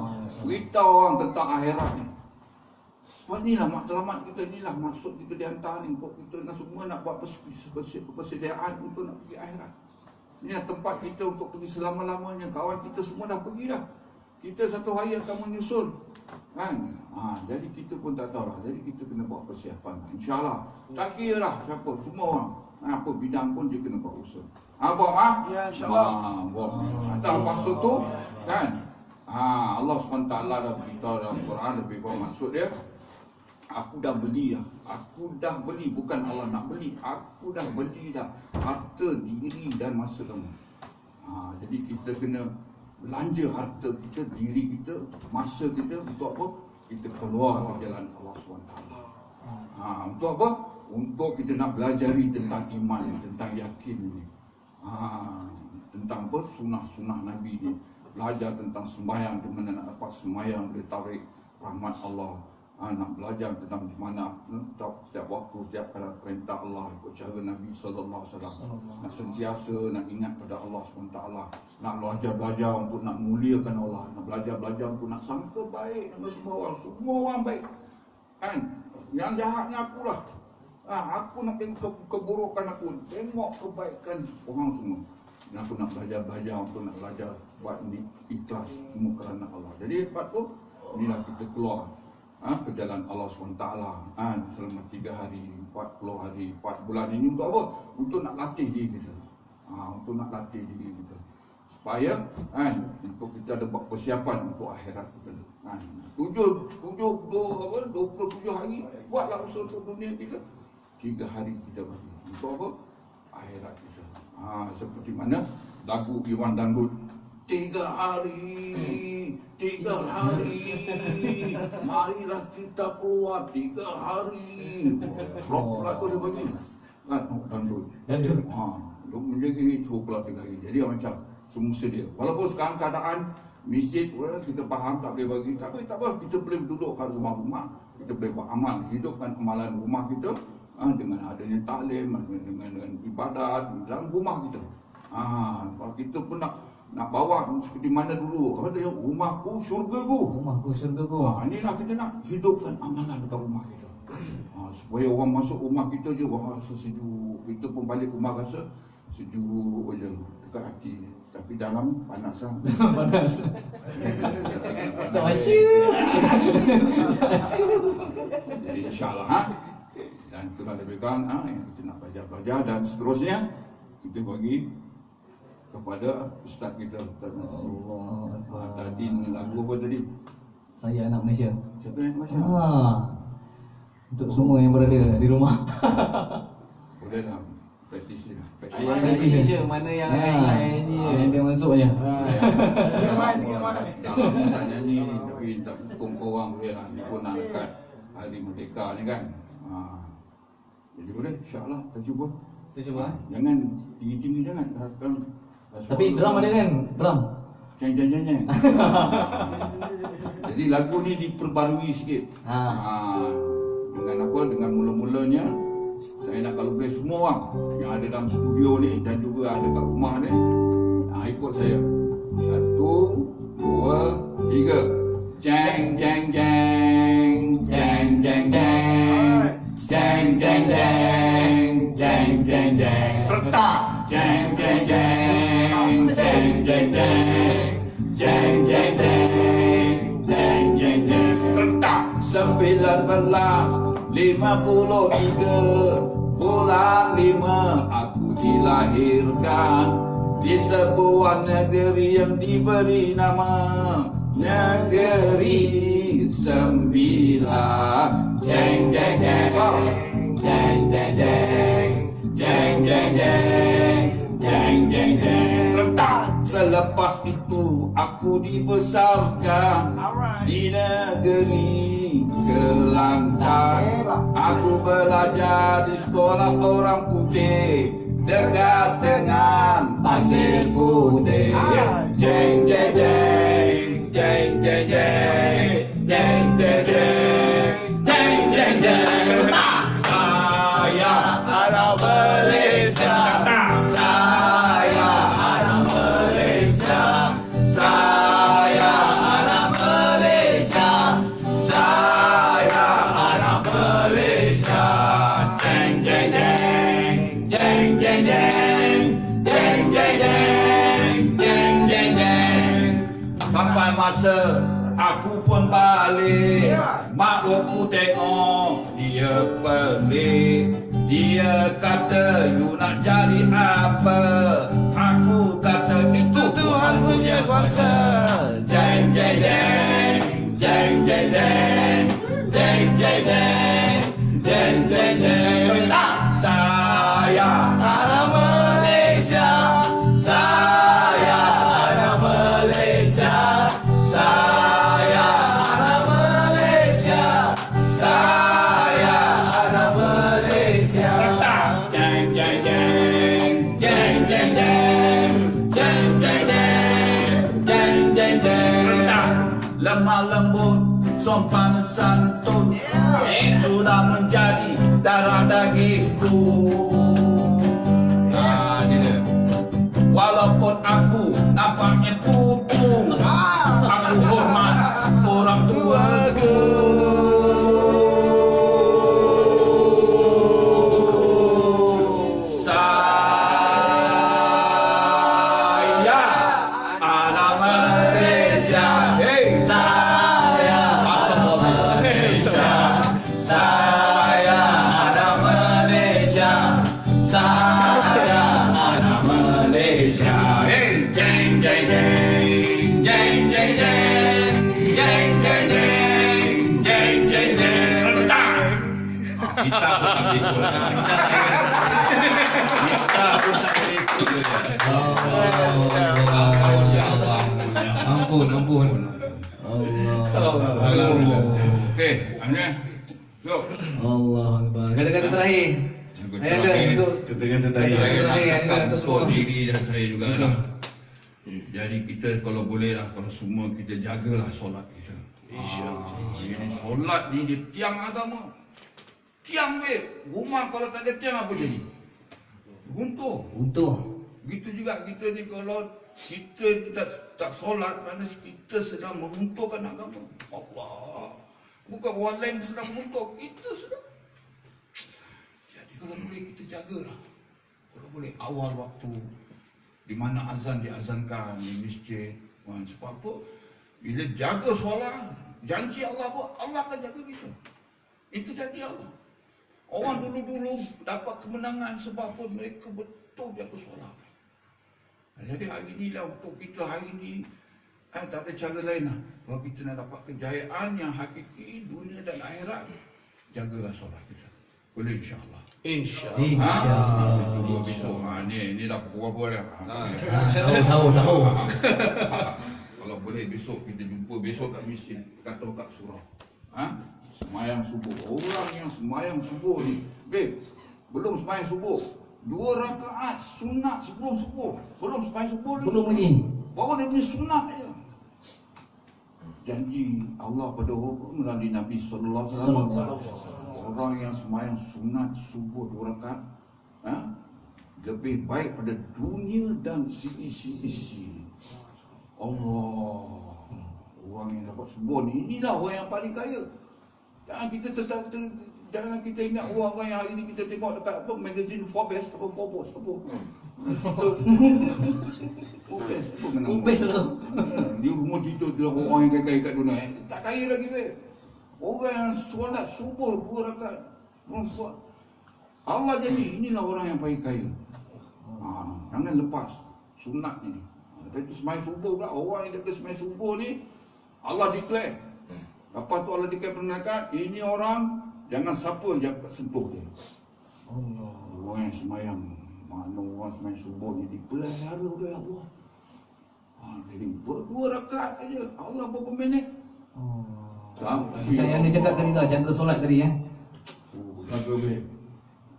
Beritahu orang tentang akhirat ni. Sebab inilah matlamat kita, inilah maksud kita dihantar ni untuk kita nak semua nak buat persediaan untuk nak pergi akhirat. Inilah tempat kita untuk pergi selama-lamanya. Kawan kita semua dah pergi dah. Kita satu hari akan menyusul. Kan? Jadi kita pun tak tahu lah. Jadi kita kena buat persiapan. InsyaAllah. Tak kira lah siapa. Semua orang. Apa bidang pun dia kena buat usaha. Buat Ya, insyaAllah. Buat. Atas maksud tu kan? Allah SWT dah beritahu dalam Quran lebih kurang maksud dia. Aku dah beli dah. Aku dah beli. Bukan Allah nak beli. Aku dah beli dah harta, diri dan masa kamu. Jadi kita kena belanja harta kita, diri kita, masa kita untuk apa? Kita keluar ke jalan Allah SWT. Untuk apa? Untuk kita nak belajari tentang iman, tentang yakin ni. Tentang apa? Sunnah-sunnah Nabi ni. Belajar tentang sembahyang, di mana nak dapat sembahyang boleh tarik rahmat Allah. Nak belajar tentang macam mana setiap waktu, setiap kali perintah Allah ikut cara Nabi SAW. Nak sentiasa nak ingat pada Allah SWT. Nak belajar untuk nak muliakan Allah. Nak belajar untuk nak sangka baik dengan semua orang. Semua orang baik, kan? Yang jahatnya akulah. Aku nak tengok keburukan aku, tengok kebaikan orang semua. Dan aku nak belajar untuk nak belajar buat ni ikhlas semua kerana Allah. Jadi lepas tu inilah kita keluar ke jalan Allah SWT selama 3 hari, 40 hari, 4 bulan ini untuk apa? Untuk nak latih diri kita. Untuk nak latih diri kita. Supaya untuk kita ada buat persiapan untuk akhirat kita. 27 hari buatlah usaha untuk dunia kita. 3 hari kita bagi untuk apa? Akhirat kita. Seperti mana lagu Iwan Dangdut, 3 hari, marilah kita keluar 3 hari. Rock lagu dia bagi kan, dangdut. Untuk menjaga itu keluar 3 hari. Jadi macam semua sedia. Walaupun sekarang keadaan masjid kita faham tak boleh bagi, tapi tak apa, kita boleh duduk kat rumah-rumah, kita boleh buat amal, hidupkan amalan rumah kita dengan adanya taklim, dengan ibadat dalam rumah kita. Kita pun nak bawa seperti mana dulu, ada yang rumahku syurgaku. Inilah kita nak hidupkan amalan dekat rumah kita. Supaya orang masuk rumah kita je rasa sejuk, kita pun balik rumah rasa sejuk je dekat hati. Tapi dalam panas lah. Panas. Tak asyik. Jadi insyaAllah dan itulah lebih kurang yang kita nak belajar dan seterusnya kita bagi kepada Ustaz kita, Ustaz Nasri. Tadi lagu apa tadi? Saya Anak Malaysia. Siapa yang Malaysia? Untuk semua yang berada di rumah. Boleh lah, praktis je. Praktis je, mana yang yang dia masuk je. Dalam tak nyanyi ni, tapi tak hukum korang boleh lah. Ni pun nak dekat Hari Merdeka ni kan. Jadi boleh, insyaAllah kita cuba. Jangan tinggi-tinggi sangat. Tapi drum ada kan? Drum. Jeng. Jadi lagu ni diperbarui sikit. Dengan apa? Dengan mula-mulanya saya nak kalau boleh semua orang yang ada dalam studio ni dan juga ada kat rumah ni ikut saya. 1, 2, 3. Jeng. Tertak. Tertak. 1953 bulan 5 aku dilahirkan di sebuah negeri yang diberi nama Negeri Sembilan. Jeng. Selepas itu aku dibesarkan di negeri Kelantan. Aku belajar di sekolah orang putih dekat dengan pasir putih. Jeng. Saya anak Malaysia. Saya anak Malaysia. Saya anak Malaysia. Saya anak Malaysia. Jeng. Sampai masa aku pun balik, mak aku tengok dia pelik. Dia kata, you nak cari apa? Aku kata, itu Tuhan punya kuasa. Jeng. Saya anak Malaysia. Saya anak Malaysia. lemah lembut, sopan santun, sudah menjadi darah dagingku. Nah, ini walaupun aku nampaknya kupu, aku hormat orang tuaku. Saya anak Malaysia, hey, saya anak Malaysia, saya anak Malaysia, hey, jeng jeng jeng jeng jeng jeng jeng jeng jeng jeng jeng jeng rentak. Kita pun tak ikut. Kita pun tak ikut. Allah. Ampun. Allah. Okey, Amir. Go. Allah Akbar. Kata-kata terakhir. Ada untuk Kata-kata terakhir. Saya nak cakap untuk untuk semua. diri dan saya juga lah. Jadi kita kalau boleh lah, kalau semua kita jagalah solat kita. InsyaAllah. Ini solat ni dia tiang agama. Tiang rumah kalau tak ada tiang apa jadi? Runtuh. Untuk Gitu juga kita ni kalau kita tak solat, mana kita sedang meruntuhkan agama. Allah. Bukan orang lain sedang meruntuh, kita sedang. Jadi kalau boleh kita jagalah. Kalau boleh awal waktu di mana azan diazankan di masjid. Sebab apa? Bila jaga solat, janji Allah apa? Allah akan jaga kita. Itu janji Allah. Orang dulu-dulu dapat kemenangan sebab apa? Mereka betul jaga solat. Jadi hari ni lah untuk kita hari ni tak ada cara lain lah. Kalau kita nak dapat kejayaan yang hakiki dunia dan akhirat, jagalah solat kita. Boleh insya-Allah. InsyaAllah. Tunggu besok. Ni dah pukul berapa dah? Sahur. Kalau boleh besok kita jumpa besok kat masjid, kata kat surau. Semayang subuh. Orang yang semayang subuh ni, belum semayang subuh. 2 rakaat sunat sebelum subuh. Belum semayang subuh lagi. Belum lagi. Baru dia punya sunat aja. Janji Allah pada melalui Nabi sallallahu alaihi wasallam. Orang yang semayang sunat subuh 2 rakaat, lebih baik pada dunia dan sisi Allah. Orang yang dapat subuh ni, inilah orang yang paling kaya. Jangan kita ingat orang-orang yang hari ni kita tengok dekat apa magazine Forbes apa Forbes apa. Forbes apa kena. Forbes tu. Dia rumah cerita dia orang yang kaya kat dunia. Tak kaya lagi Orang yang solat subuh 2 rakaat. Subuh. Allah jadi inilah orang yang paling kaya. Jangan lepas sunat ni. Lepas tu semai subuh pula, orang yang jaga semai subuh ni Allah declare. Lepas tu Allah declare peringatan, ini orang jangan siapa jaga sentuh dia. Allah. Orang yang semayang, mana orang semayang subuh ni dipelihara oleh Allah. Jadi 2 rakaat aja. Allah berapa minit? Macam yang dia cakap tadi lah, jaga solat tadi Jaga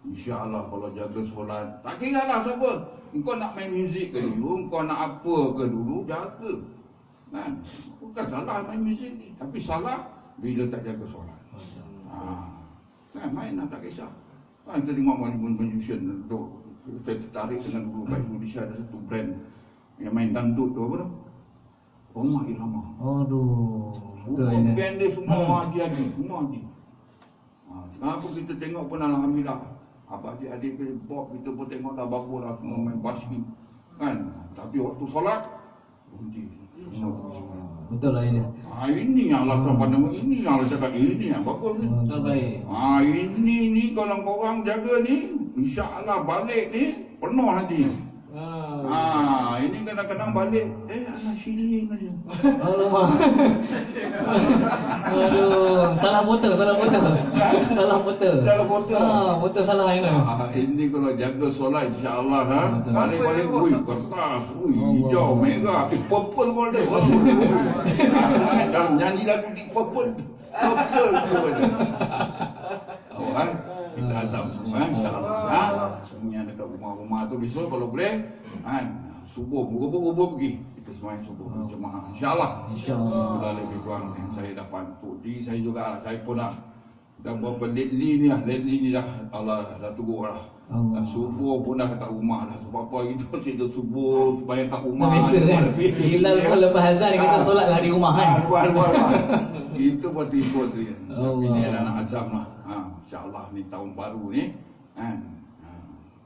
InsyaAllah kalau jaga solat, tak kira lah siapa. Engkau nak main muzik ke dulu, engkau nak apa ke dulu, jaga. Kan? Bukan salah main muzik ni, tapi salah bila tak jaga solat. Kan main lah tak kisah. Kan kita tengok musician tu, saya tertarik dengan dulu kat Indonesia ada satu brand yang main dangdut tu apa tu? Roma Irama. Aduh. Betul Semua ini. band dia semua haji, semua haji. Sekarang pun kita tengok pun alhamdulillah. Abang adik-adik pilih Bob, kita pun tengok dah bagus dah semua main basket. Kan? Tapi waktu solat, berhenti. Semua pergi semua. Betul lah ini. Ini yang Allah pandang, ini yang Allah cakap, ini yang bagus ni. Terbaik. Ini ni kalau korang jaga ni, insya-Allah balik ni penuh nanti. Ini kadang-kadang balik, alah shilling aja. Alamak. Aduh, salah botol. Salah botol. Botol salah ini. Ini kalau jaga solat insya-Allah balik-balik kertas, hijau, merah, purple pun ada. Dan nyanyi lagu di purple pun ada. Kita azam semua insya-Allah. Semuanya ada kat rumah-rumah tu besok kalau boleh kan subuh berubah pergi kita sembahyang subuh berjemaah insya-Allah. Sudah lebih kurang yang saya dapat untuk diri saya juga lah. Saya pun dah berapa lately ni dah Allah dah tunggu lah. Subuh pun dah dekat rumah dah. Sebab apa gitu saya subuh sembahyang kat rumah. Biasa kan. Hilal pun lepas azan kita solatlah di rumah kan. Luar. Itu buat ikut tu ya. Tapi ni anak azam lah. InsyaAllah ni tahun baru ni kan.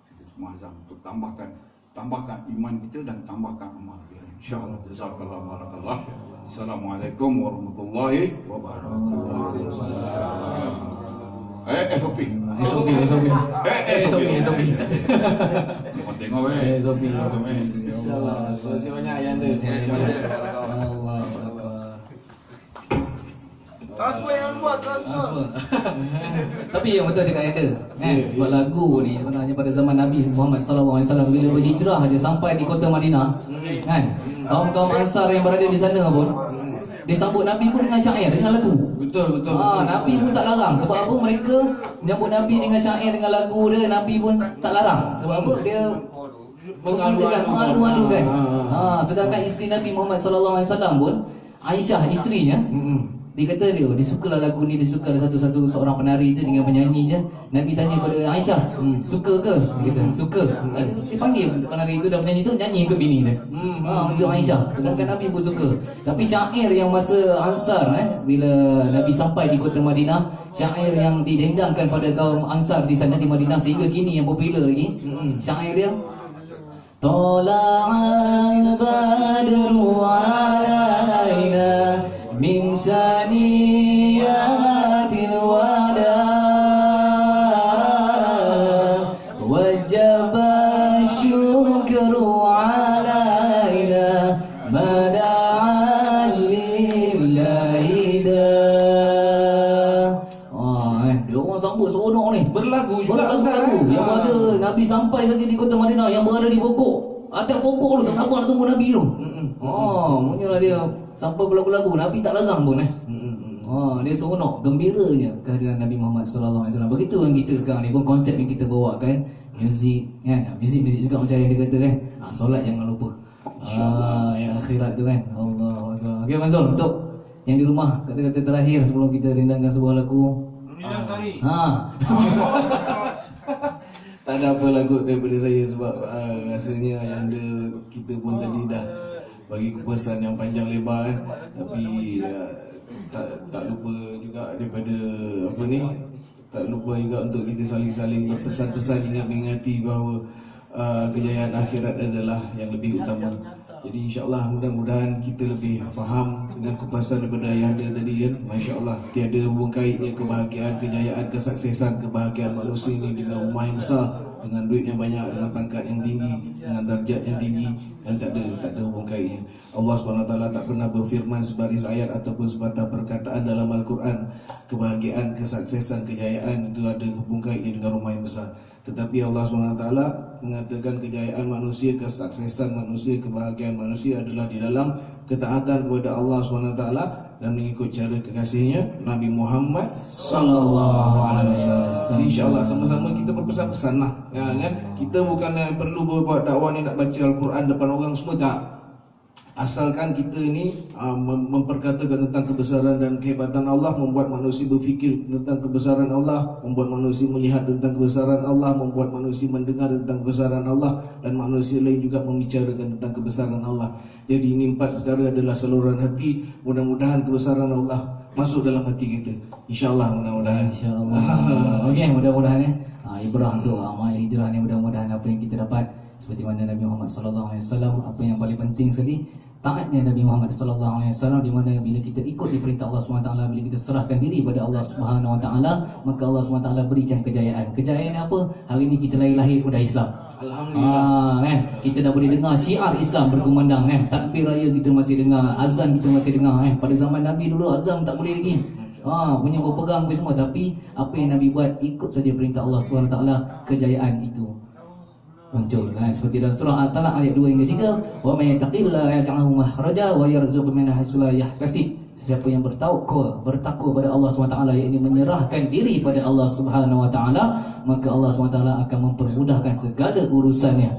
Kita semua azam untuk tambahkan iman kita dan tambahkan amal kita. InsyaAllah. Jazakallah barakallah. Assalamualaikum warahmatullahi wabarakatuh. SOP. Tengok SOP. InsyaAllah. Terima kasih banyak Ayanda. Allah. Transfer. Tapi yang betul cakap ada kan, sebab lagu ni sebenarnya pada zaman Nabi Muhammad sallallahu alaihi wasallam bila berhijrah saja sampai di kota Madinah kan, kaum-kaum Ansar yang berada di sana pun disambut Nabi pun dengan syair, dengan lagu. Betul. Nabi pun tak larang. Sebab apa? Mereka menyambut Nabi dengan syair, dengan lagu dia, Nabi pun tak larang. Sebab apa? Dia mengalu-alu kan. Sedangkan isteri Nabi Muhammad sallallahu alaihi wasallam pun, Aisyah isterinya, dia kata dia sukalah lagu ni, dia suka ada seorang penari tu dengan penyanyi je. Nabi tanya pada Aisyah, suka ke? Dia kata suka. Dia panggil penari itu dan penyanyi tu nyanyi untuk bini dia. Untuk Aisyah. Sedangkan Nabi pun suka. Tapi syair yang masa Ansar bila Nabi sampai di kota Madinah, syair yang didendangkan pada kaum Ansar di sana di Madinah sehingga kini yang popular lagi. Syair dia Tala'al badru alaina min saniyatil wada wajaba syukru alaina mada'an lillahi da. Dia orang sambut seronok ni. Berlagu juga. Berlagu. Yang ada Nabi sampai saja di kota Madinah, yang berada di pokok, atas pokok tu tak sabar nak tunggu Nabi tu. Muncullah dia sampai berlagu-lagu, Nabi tak larang pun dia seronok, gembiranya kehadiran Nabi Muhammad sallallahu alaihi wasallam. Begitu yang kita sekarang ni pun konsep yang kita bawa kan, muzik kan, muzik juga macam yang dia kata kan. Solat jangan lupa. Yang akhirat tu kan. Allahu akbar. Okey Mazul, untuk yang di rumah, kata-kata terakhir sebelum kita rindangkan sebuah lagu. Tak ada apa lagu daripada saya sebab rasanya Ayanda kita pun tadi dah bagi kupasan yang panjang lebar kan. Tapi tak lupa juga daripada apa ni, tak lupa juga untuk kita saling-saling berpesan-pesan, ingat mengingati bahawa kejayaan akhirat adalah yang lebih utama. Jadi insyaAllah mudah-mudahan kita lebih faham dengan kupasan daripada Ayanda tadi kan. Masya Allah, tiada hubung kaitnya kebahagiaan, kejayaan, kesuksesan, kebahagiaan manusia ini dengan rumah yang besar, dengan duit yang banyak, dengan pangkat yang tinggi, dengan darjat yang tinggi, dan tak ada hubung kaitnya. Allah SWT tak pernah berfirman sebaris ayat ataupun sebatang perkataan dalam Al-Quran kebahagiaan, kesuksesan, kejayaan itu ada hubung kaitnya dengan rumah yang besar. Tetapi Allah SWT mengatakan kejayaan manusia, kesuksesan manusia, kebahagiaan manusia adalah di dalam ketaatan kepada Allah SWT dan mengikut cara kekasihnya Nabi Muhammad sallallahu alaihi wasallam. InsyaAllah sama-sama kita berpesan-pesan lah kan? Kita bukan perlu berbuat dakwah ni nak baca Al-Quran depan orang semua, tak. Asalkan kita ini memperkatakan tentang kebesaran dan kehebatan Allah, membuat manusia berfikir tentang kebesaran Allah, membuat manusia melihat tentang kebesaran Allah, membuat manusia mendengar tentang kebesaran Allah, dan manusia lain juga membicarakan tentang kebesaran Allah. Jadi ini 4 perkara adalah saluran hati. Mudah-mudahan kebesaran Allah masuk dalam hati kita. InsyaAllah, mudah-mudahan. InsyaAllah. Okey, mudah-mudahan ibrah untuk amal hijrah ni, mudah-mudahan apa yang kita dapat seperti mana Nabi Muhammad sallallahu alaihi wasallam, apa yang paling penting sekali taatnya Nabi Muhammad sallallahu alaihi wasallam, di mana bila kita ikut diperintah Allah SWT, bila kita serahkan diri pada Allah Subhanahu wa taala, maka Allah SWT berikan kejayaan. Kejayaan apa? Hari ini kita lahir pada Islam. Alhamdulillah. Kan? Kita dah boleh dengar syiar Islam berkumandang kan. Takbir raya kita masih dengar, azan kita masih dengar kan. Pada zaman Nabi dulu azan tak boleh lagi. Punya berpegang semua, tapi apa yang Nabi buat, ikut saja perintah Allah SWT, kejayaan itu muncul kan. Seperti dalam surah Al-Talaq ayat 2 hingga 3, wa may yattaqillaha yaj'al lahu makhraja wa yarzuqhu min haitsu la yahtasib. Siapa yang bertakwa pada Allah SWT, yakni menyerahkan diri pada Allah Subhanahu Wa Taala, maka Allah SWT akan mempermudahkan segala urusannya,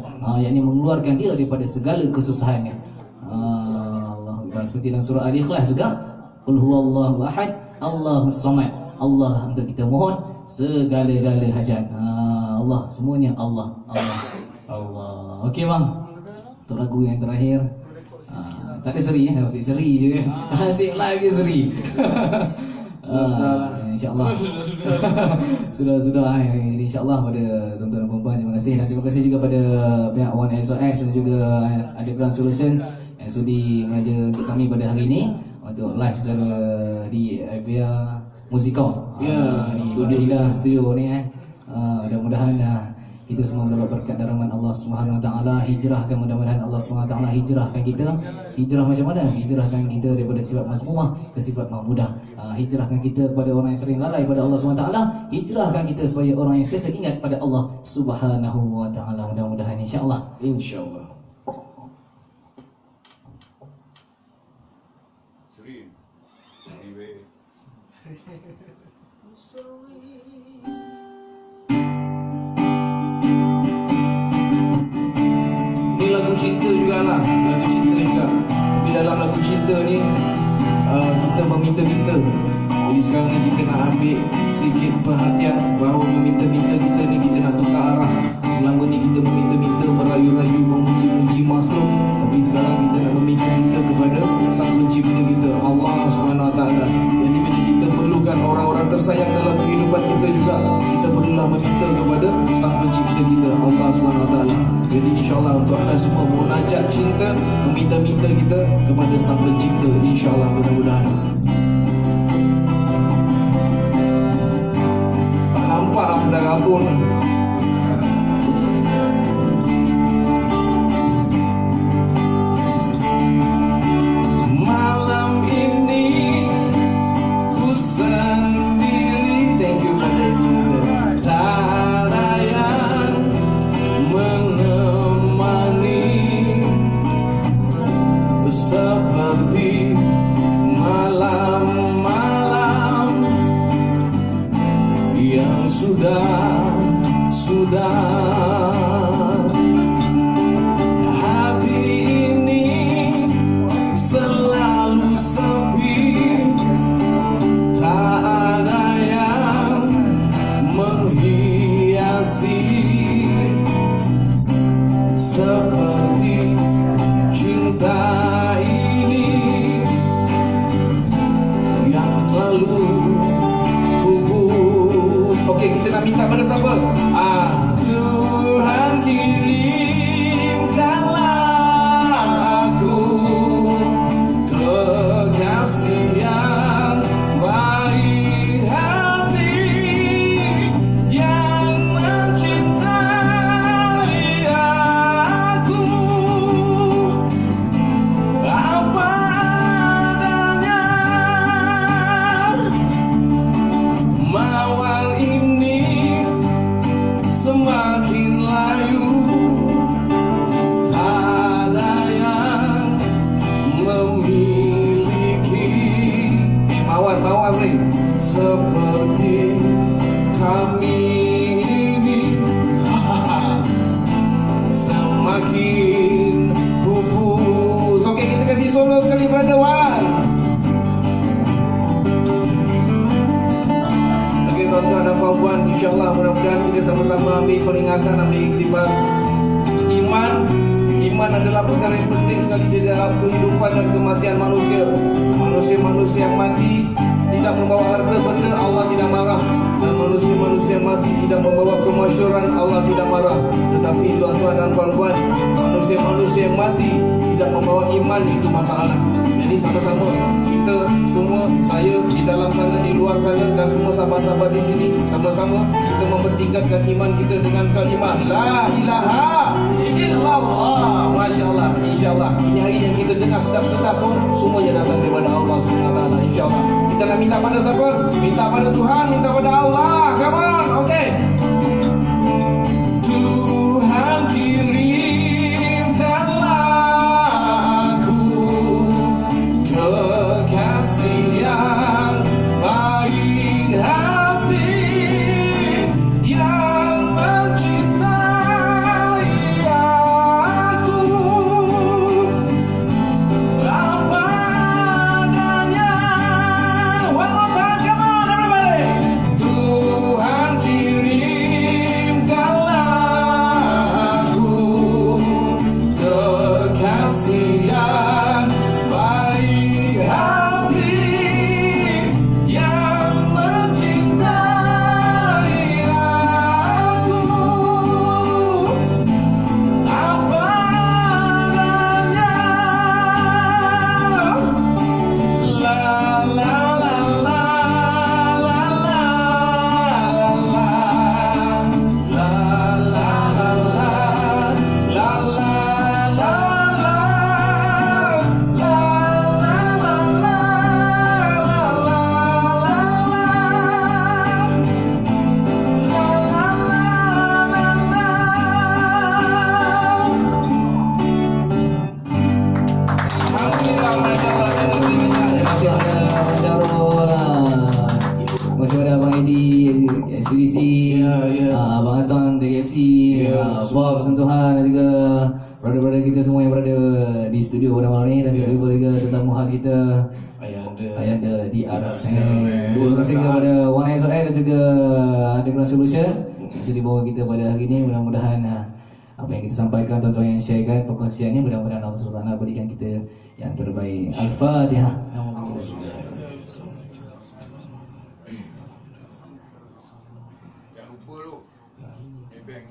yakni mengeluarkan dia daripada segala kesusahannya. Allah Akbar. Seperti dalam surah Al-Ikhlas juga, Qul huwallahu ahad, Allahus samad. Allah untuk kita mohon segala-gala hajat. Allah, semuanya Allah. Okey bang, untuk lagu yang terakhir, tak ada seri masih seri je asyik lagi seri. InsyaAllah sudah jadi InsyaAllah pada tuan-tuan dan puan-puan, terima kasih. Dan terima kasih juga pada pihak One SOS dan juga Underground Solution yang sudi meraja untuk kami pada hari ini untuk live secara di Avia Musicom, di studio ni. Mudah-mudahan kita semua mendapat berkat daraman Allah Subhanahu Wa Taala. Hijrahkan, mudah-mudahan Allah Subhanahu Wa Taala hijrahkan kita. Hijrah macam mana? Hijrahkan kita daripada sifat mazmumah ke sifat mahmudah. Hijrahkan kita kepada orang yang sering lalai pada Allah Subhanahu Wa Taala. Hijrahkan kita sebagai orang yang sentiasa ingat pada Allah Subhanahu Wa Taala. Mudah-mudahan insya-Allah. InsyaAllah. Seri. Ni lagu cinta jugalah, lagu cinta juga. Tapi dalam lagu cinta ni kita meminta-minta. Jadi sekarang ni kita nak ambil sedikit perhatian bahawa meminta-minta kita ni kita nak tukar arah. Selama ni kita meminta-minta, merayu-rayu, memuji-muji makhluk, tapi sekarang kita nak meminta-minta kepada Sang Pencipta kita, Allah Subhanahu Wa Taala. Jadi bila kita perlukan orang-orang tersayang dalam kehidupan kita juga, kita perlulah meminta kepada Sang Pencipta kita, Allah Subhanahu Wa Taala. Jadi insya-Allah untuk anda semua munajat cinta, meminta-minta kita kepada Sang Pencipta, insya-Allah, mudah-mudahan. Tak nampak aku dah rabun. Malam ini ku sendiri, thank you pada ini, tak ada yang menemani, seperti malam-malam yang sudah hati ini selalu sepi, tak ada yang menghiasi, seperti cinta ini yang selalu pupus. Okey, kita nak minta pada siapa? Tuhan kirimkanlah aku kekasih yang baik hati, yang mencintai aku apa adanya. Mawar ini semakin layu, tak ada yang memiliki. Mawar ni seperti kami ini semakin pupus. Okey, kita kasih solo sekali brother Wan. Okey tuan-tuan dan puan-puan, insya-Allah mudah-mudahan kita sama-sama ambil peringatan, ambil iktibar. Iman adalah perkara yang penting sekali di dalam kehidupan dan kematian manusia. Manusia-manusia yang mati tidak membawa harta benda, Allah tidak marah. Dan manusia-manusia yang mati tidak membawa kemasyhuran, Allah tidak marah. Tetapi tuan-tuan dan puan-puan, manusia-manusia yang mati tidak membawa iman, itu masalah. Jadi sama-sama kita semua, saya di dalam sana, di luar sana, dan semua sahabat-sahabat di sini, sama-sama kita mempertingkatkan iman kita dengan kalimah La ilaha illallah. Masya Allah, insya Allah. Ini hari yang kita dengar sedap-sedap pun semuanya datang daripada Allah SWT, insya Allah. Kita nak minta pada siapa? Minta pada Tuhan, minta pada Allah. Come on, okay. Tuhan kirimkanlah aku kekasih kita semua yang berada di studio pada malam ni dan juga tetamu khas kita Ayanda DRS. Terima kasih kepada One SOL dan juga Underground Solution yang sudah dibawa kita pada hari ini. Mudah-mudahan apa yang kita sampaikan, tuan-tuan yang sharekan perkongsiannya, mudah-mudahan Allah SWT berikan kita yang terbaik. Al-Fatihah. Jangan lupa lu. Ebeng.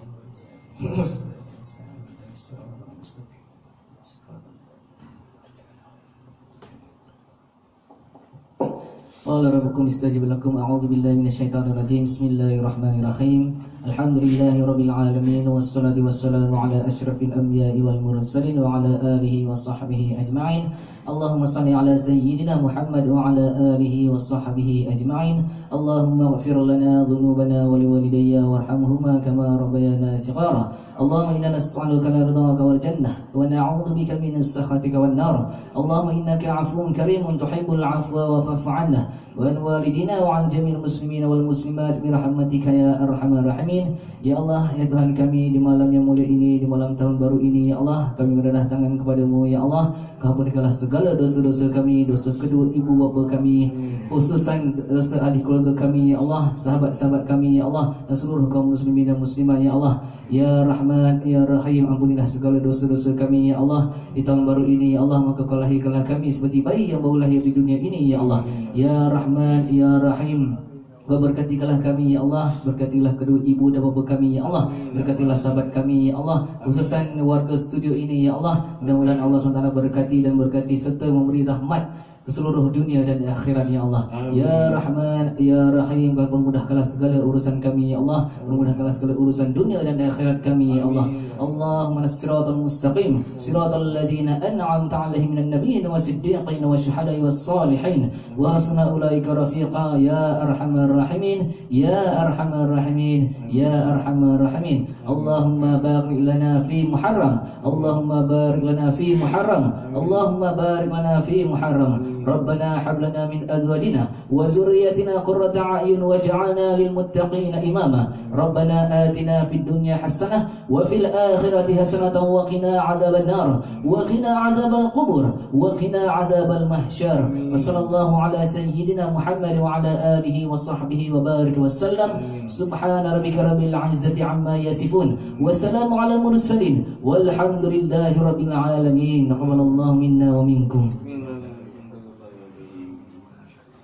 قال ربكم استجب لكم أعوذ بالله من الشيطان الرجيم بسم الله الرحمن الرحيم الحمد لله رب العالمين والصلاة والسلام على أشرف الأنبياء والمرسلين وعلى آله وصحبه أجمعين اللهم صل على سيدنا محمد وعلى آله وصحبه أجمعين اللهم اغفر لنا ذنوبنا ولوالدي وارحمهما كما ربيانا صغارا اللهم إنا نسألك رضاك والجنة ونعوذ بك من سخطك والنار اللهم إنك عفو كريم تحب العفو فاعف عنا وعن والدينا وعن جميع المسلمين والmuslimat برحمتك ya arhamar rahimin. Ya Allah, ya Tuhan kami, di malam yang mulia ini, di malam tahun baru ini, ya Allah, kami merendah tangan kepadamu, ya Allah. Kau ampunikanlah segala dosa-dosa kami, dosa kedua ibu bapa kami, khususan dosa ahli keluarga kami, ya Allah, sahabat-sahabat kami, ya Allah, dan seluruh kaum muslimin dan muslimah, ya Allah. Ya Rahman, ya Rahim, ampunilah segala dosa-dosa kami, ya Allah. Di tahun baru ini, ya Allah, maka kau lahirkanlah kami seperti bayi yang baru lahir di dunia ini, ya Allah. Ya Rahman, ya Rahim, Kau berkatilah kami, ya Allah. Berkatilah kedua ibu dan bapa kami, ya Allah. Berkatilah sahabat kami, ya Allah. Khususan warga studio ini, ya Allah. Mudah-mudahan Allah SWT berkati dan berkati serta memberi rahmat ke seluruh dunia dan akhirat, ya Allah. Ya Rahman, ya Rahim, kau permudahkanlah segala urusan kami, ya Allah. Permudahkanlah segala urusan dunia dan akhirat kami, ya Allah. Allahumma as-siratal mustaqim, siratal ladzina an'amta 'alaihim minan nabiyyin was-siddiqin wasyuhada'i was-salihin wa hasuna ulaika rafiqa. Ya arhamar rahimin, ya arhamar rahimin, ya arhamar rahimin. Allahumma barik lana fi Muharram, Allahumma barik lana fi Muharram, Allahumma barik lana fi Muharram. Rabbana hab lana min azwajina wa zurriyyatina qurrata a'yun waj'alna lil muttaqina imama. Rabbana atina fid dunya hasanah wa fil akhirati hasanatan wa qina adzaban nar wa qina adzabal qubur wa qina adzabal mahsyar. Wa sallallahu ala sayyidina Muhammad wa ala alihi wa sahbihi wa barik wa sallam. Subhana rabbika rabbil izzati amma yasifun wa salamun ala mursalin walhamdulillahi rabbil alamin. Taqabbalallahu minna wa minkum.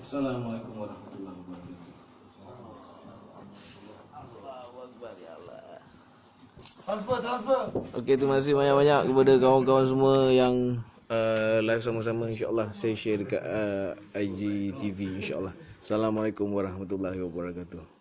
Assalamualaikum warahmatullahi wabarakatuh. Okey, terima kasih banyak-banyak kepada kawan-kawan semua yang live sama-sama, insya-Allah saya share dekat IGTV, insya-Allah. Assalamualaikum warahmatullahi wabarakatuh.